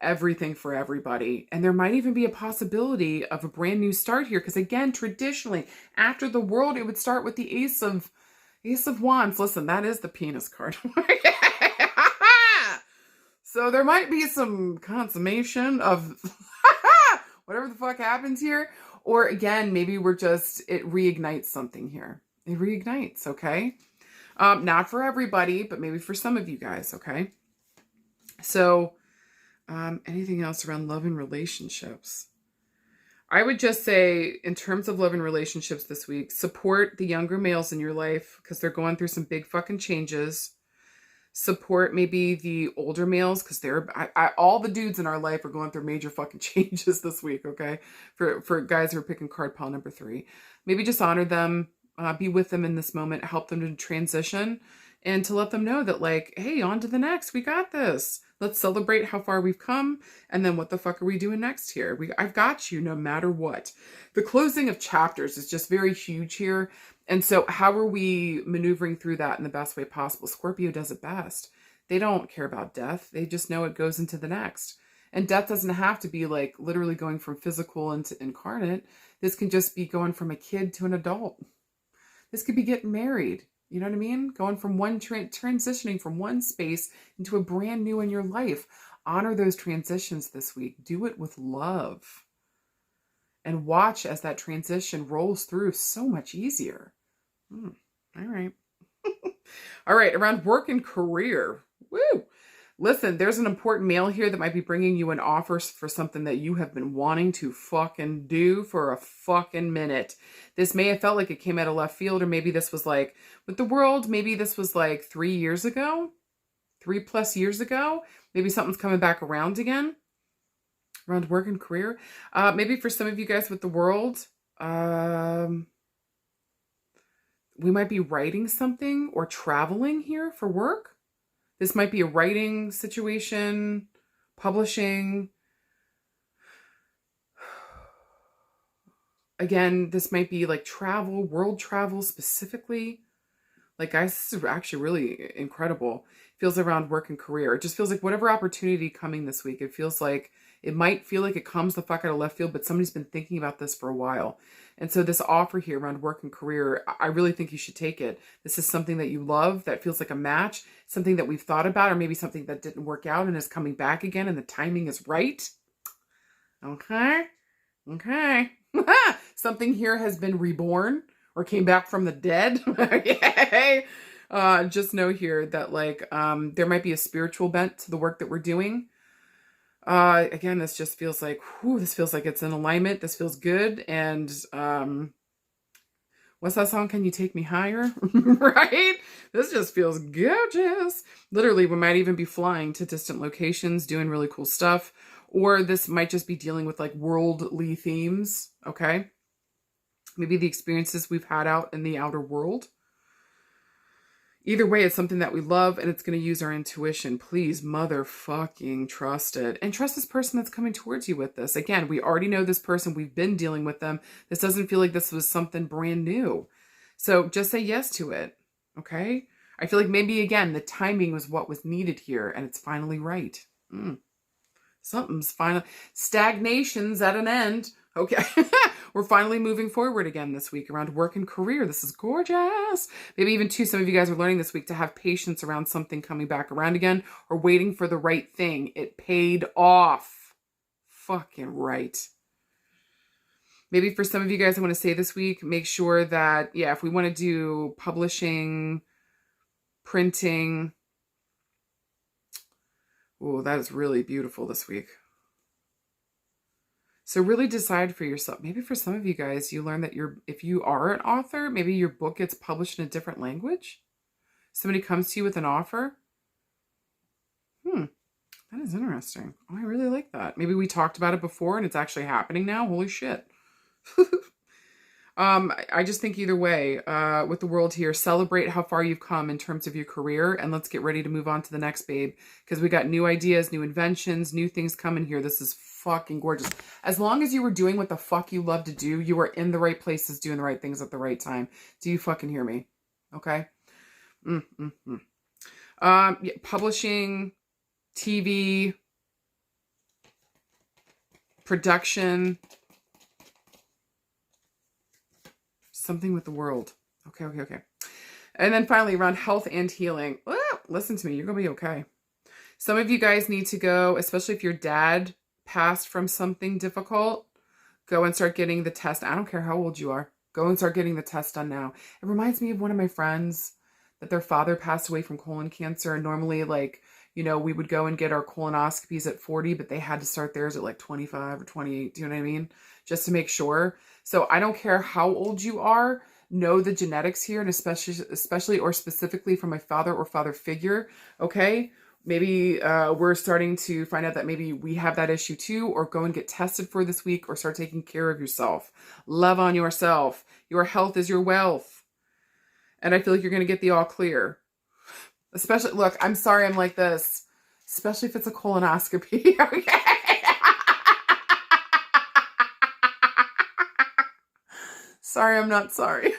everything for everybody. And there might even be a possibility of a brand new start here. Because again, traditionally, after the world, it would start with the Ace of Wands. Listen, that is the penis card. So there might be some consummation of whatever the fuck happens here. Or again, maybe it reignites something here. It reignites, okay? Not for everybody, but maybe for some of you guys, okay? So, anything else around love and relationships? I would just say, in terms of love and relationships this week, support the younger males in your life because they're going through some big fucking changes. Support maybe the older males because all the dudes in our life are going through major fucking changes this week, okay? For guys who are picking card pile number 3. Maybe just honor them, be with them in this moment, help them to transition, and to let them know that, like, hey, on to the next. We got this. Let's celebrate how far we've come. And then what the fuck are we doing next here? I've got you no matter what. The closing of chapters is just very huge here. And so how are we maneuvering through that in the best way possible? Scorpio does it best. They don't care about death. They just know it goes into the next. And death doesn't have to be like literally going from physical into incarnate. This can just be going from a kid to an adult. This could be getting married. You know what I mean? Going from transitioning from one space into a brand new in your life. Honor those transitions this week. Do it with love. And watch as that transition rolls through so much easier. All right. All right. Around work and career. Woo! Listen, there's an important male here that might be bringing you an offer for something that you have been wanting to fucking do for a fucking minute. This may have felt like it came out of left field, or maybe this was like, with the world, maybe this was like 3 years ago, 3+ years ago. Maybe something's coming back around again, around work and career. Maybe for some of you guys with the world, we might be writing something or traveling here for work. This might be a writing situation, publishing. Again, this might be like travel, world travel specifically. Like, guys, this is actually really incredible. Feels around work and career. It just feels like whatever opportunity coming this week, it feels like it might feel like it comes the fuck out of left field, but somebody's been thinking about this for a while. And so this offer here around work and career, I really think you should take it. This is something that you love, that feels like a match, something that we've thought about, or maybe something that didn't work out and is coming back again and the timing is right. Okay. Okay. Something here has been reborn or came back from the dead. Okay. Just know here that like there might be a spiritual bent to the work that we're doing. Again, this just feels like, whew, this feels like it's in alignment. This feels good. And what's that song? Can You Take Me Higher? Right? This just feels gorgeous. Literally, we might even be flying to distant locations, doing really cool stuff. Or this might just be dealing with like worldly themes, okay? Maybe the experiences we've had out in the outer world. Either way, it's something that we love and it's going to use our intuition. Please motherfucking trust it. And trust this person that's coming towards you with this. Again, we already know this person. We've been dealing with them. This doesn't feel like this was something brand new. So just say yes to it, okay? I feel like maybe, again, the timing was what was needed here and it's finally right. Something's finally, stagnation's at an end. Okay. We're finally moving forward again this week around work and career. This is gorgeous. Maybe even too, some of you guys are learning this week to have patience around something coming back around again or waiting for the right thing. It paid off. Fucking right. Maybe for some of you guys, I want to say this week, make sure that, yeah, if we want to do publishing, printing, oh, that is really beautiful this week. So really decide for yourself. Maybe for some of you guys, you learn that if you are an author, maybe your book gets published in a different language. Somebody comes to you with an offer. That is interesting. Oh, I really like that. Maybe we talked about it before and it's actually happening now. Holy shit. I just think either way, with the world here, celebrate how far you've come in terms of your career and let's get ready to move on to the next, babe. Because we got new ideas, new inventions, new things coming here. This is fucking gorgeous. As long as you were doing what the fuck you love to do, you are in the right places doing the right things at the right time. Do you fucking hear me? Okay? Yeah, publishing, TV, production, something with the world. Okay. And then finally around health and healing. Well, listen to me. You're going to be okay. Some of you guys need to go, especially if your dad passed from something difficult, go and start getting the test. I don't care how old you are. Go and start getting the test done now. It reminds me of one of my friends that their father passed away from colon cancer. And normally, like, you know, we would go and get our colonoscopies at 40, but they had to start theirs at like 25 or 28. Do you know what I mean? Just to make sure. So I don't care how old you are, know the genetics here, and especially or specifically from my father or father figure, okay? Maybe we're starting to find out that maybe we have that issue too, or go and get tested for this week, or start taking care of yourself. Love on yourself. Your health is your wealth. And I feel like you're going to get the all clear. Especially, look, I'm sorry I'm like this, especially if it's a colonoscopy, okay? Sorry, I'm not sorry.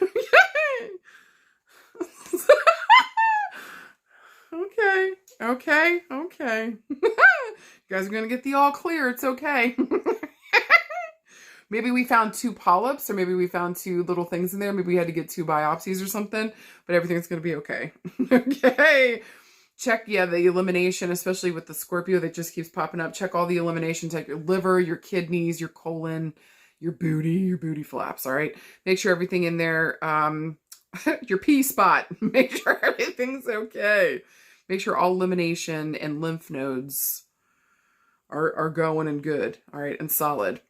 Okay. You guys are going to get the all clear. It's okay. Maybe we found 2 polyps, or maybe we found 2 little things in there. Maybe we had to get 2 biopsies or something, but everything's going to be okay. Okay. Check, yeah, the elimination, especially with the Scorpio that just keeps popping up. Check all the eliminations, like your liver, your kidneys, your colon, your booty flaps, all right? Make sure everything in there, your pee spot, make sure everything's okay. Make sure all elimination and lymph nodes are going and good, all right, and solid.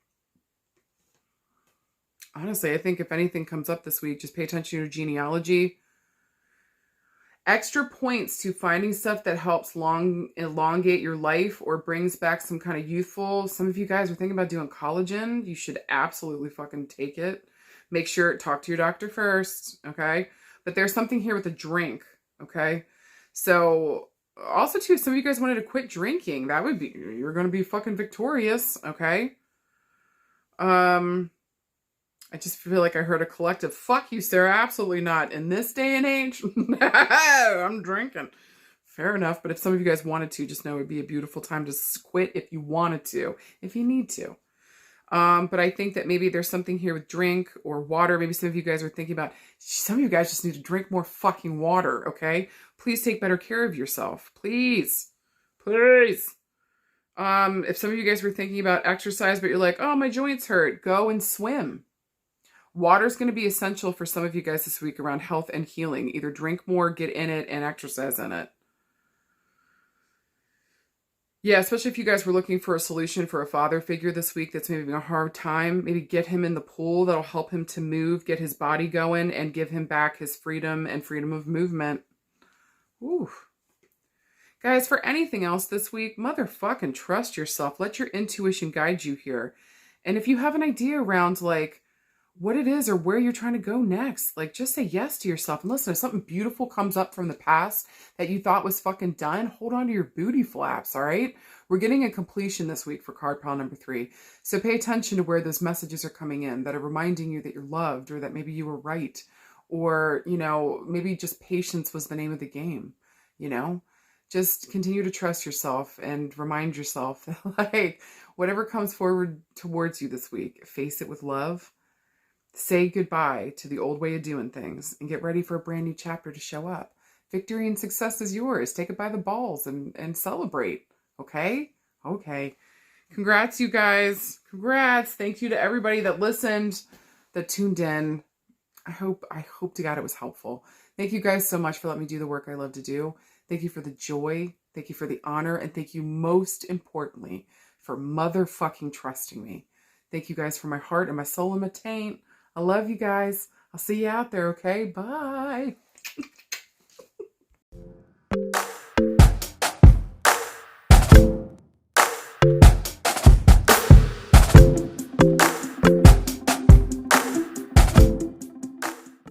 Honestly, I think if anything comes up this week, just pay attention to your genealogy. Extra points to finding stuff that helps elongate your life or brings back some kind of youthful. Some of you guys are thinking about doing collagen. You should absolutely fucking take it. Make sure, talk to your doctor first, okay? But there's something here with a drink, okay? So Also, too, if some of you guys wanted to quit drinking, that would be, you're going to be fucking victorious, okay? I just feel like I heard a collective, fuck you, Sarah, absolutely not. In this day and age, I'm drinking. Fair enough, but if some of you guys wanted to, just know it would be a beautiful time to quit if you wanted to, if you need to. But I think that maybe there's something here with drink or water. Maybe some of you guys are thinking about, some of you guys just need to drink more fucking water, okay? Please take better care of yourself. Please. Please. If some of you guys were thinking about exercise, but you're like, oh, my joints hurt, go and swim. Water is going to be essential for some of you guys this week around health and healing. Either drink more, get in it, and exercise in it. Yeah, especially if you guys were looking for a solution for a father figure this week that's maybe having a hard time. Maybe get him in the pool. That'll help him to move, get his body going, and give him back his freedom and freedom of movement. Ooh. Guys, for anything else this week, motherfucking trust yourself. Let your intuition guide you here. And if you have an idea around, like, what it is or where you're trying to go next, like, just say yes to yourself. And listen, if something beautiful comes up from the past that you thought was fucking done, hold on to your booty flaps, all right? We're getting a completion this week for card pile number 3. So pay attention to where those messages are coming in that are reminding you that you're loved, or that maybe you were right, or, you know, maybe just patience was the name of the game, you know? Just continue to trust yourself and remind yourself that, like, whatever comes forward towards you this week, face it with love. Say goodbye to the old way of doing things and get ready for a brand new chapter to show up. Victory and success is yours. Take it by the balls and celebrate. Okay? Okay. Congrats, you guys. Congrats. Thank you to everybody that listened, that tuned in. I hope to God it was helpful. Thank you guys so much for letting me do the work I love to do. Thank you for the joy. Thank you for the honor. And thank you most importantly for motherfucking trusting me. Thank you guys for my heart and my soul and my taint. I love you guys. I'll see you out there, okay? Bye.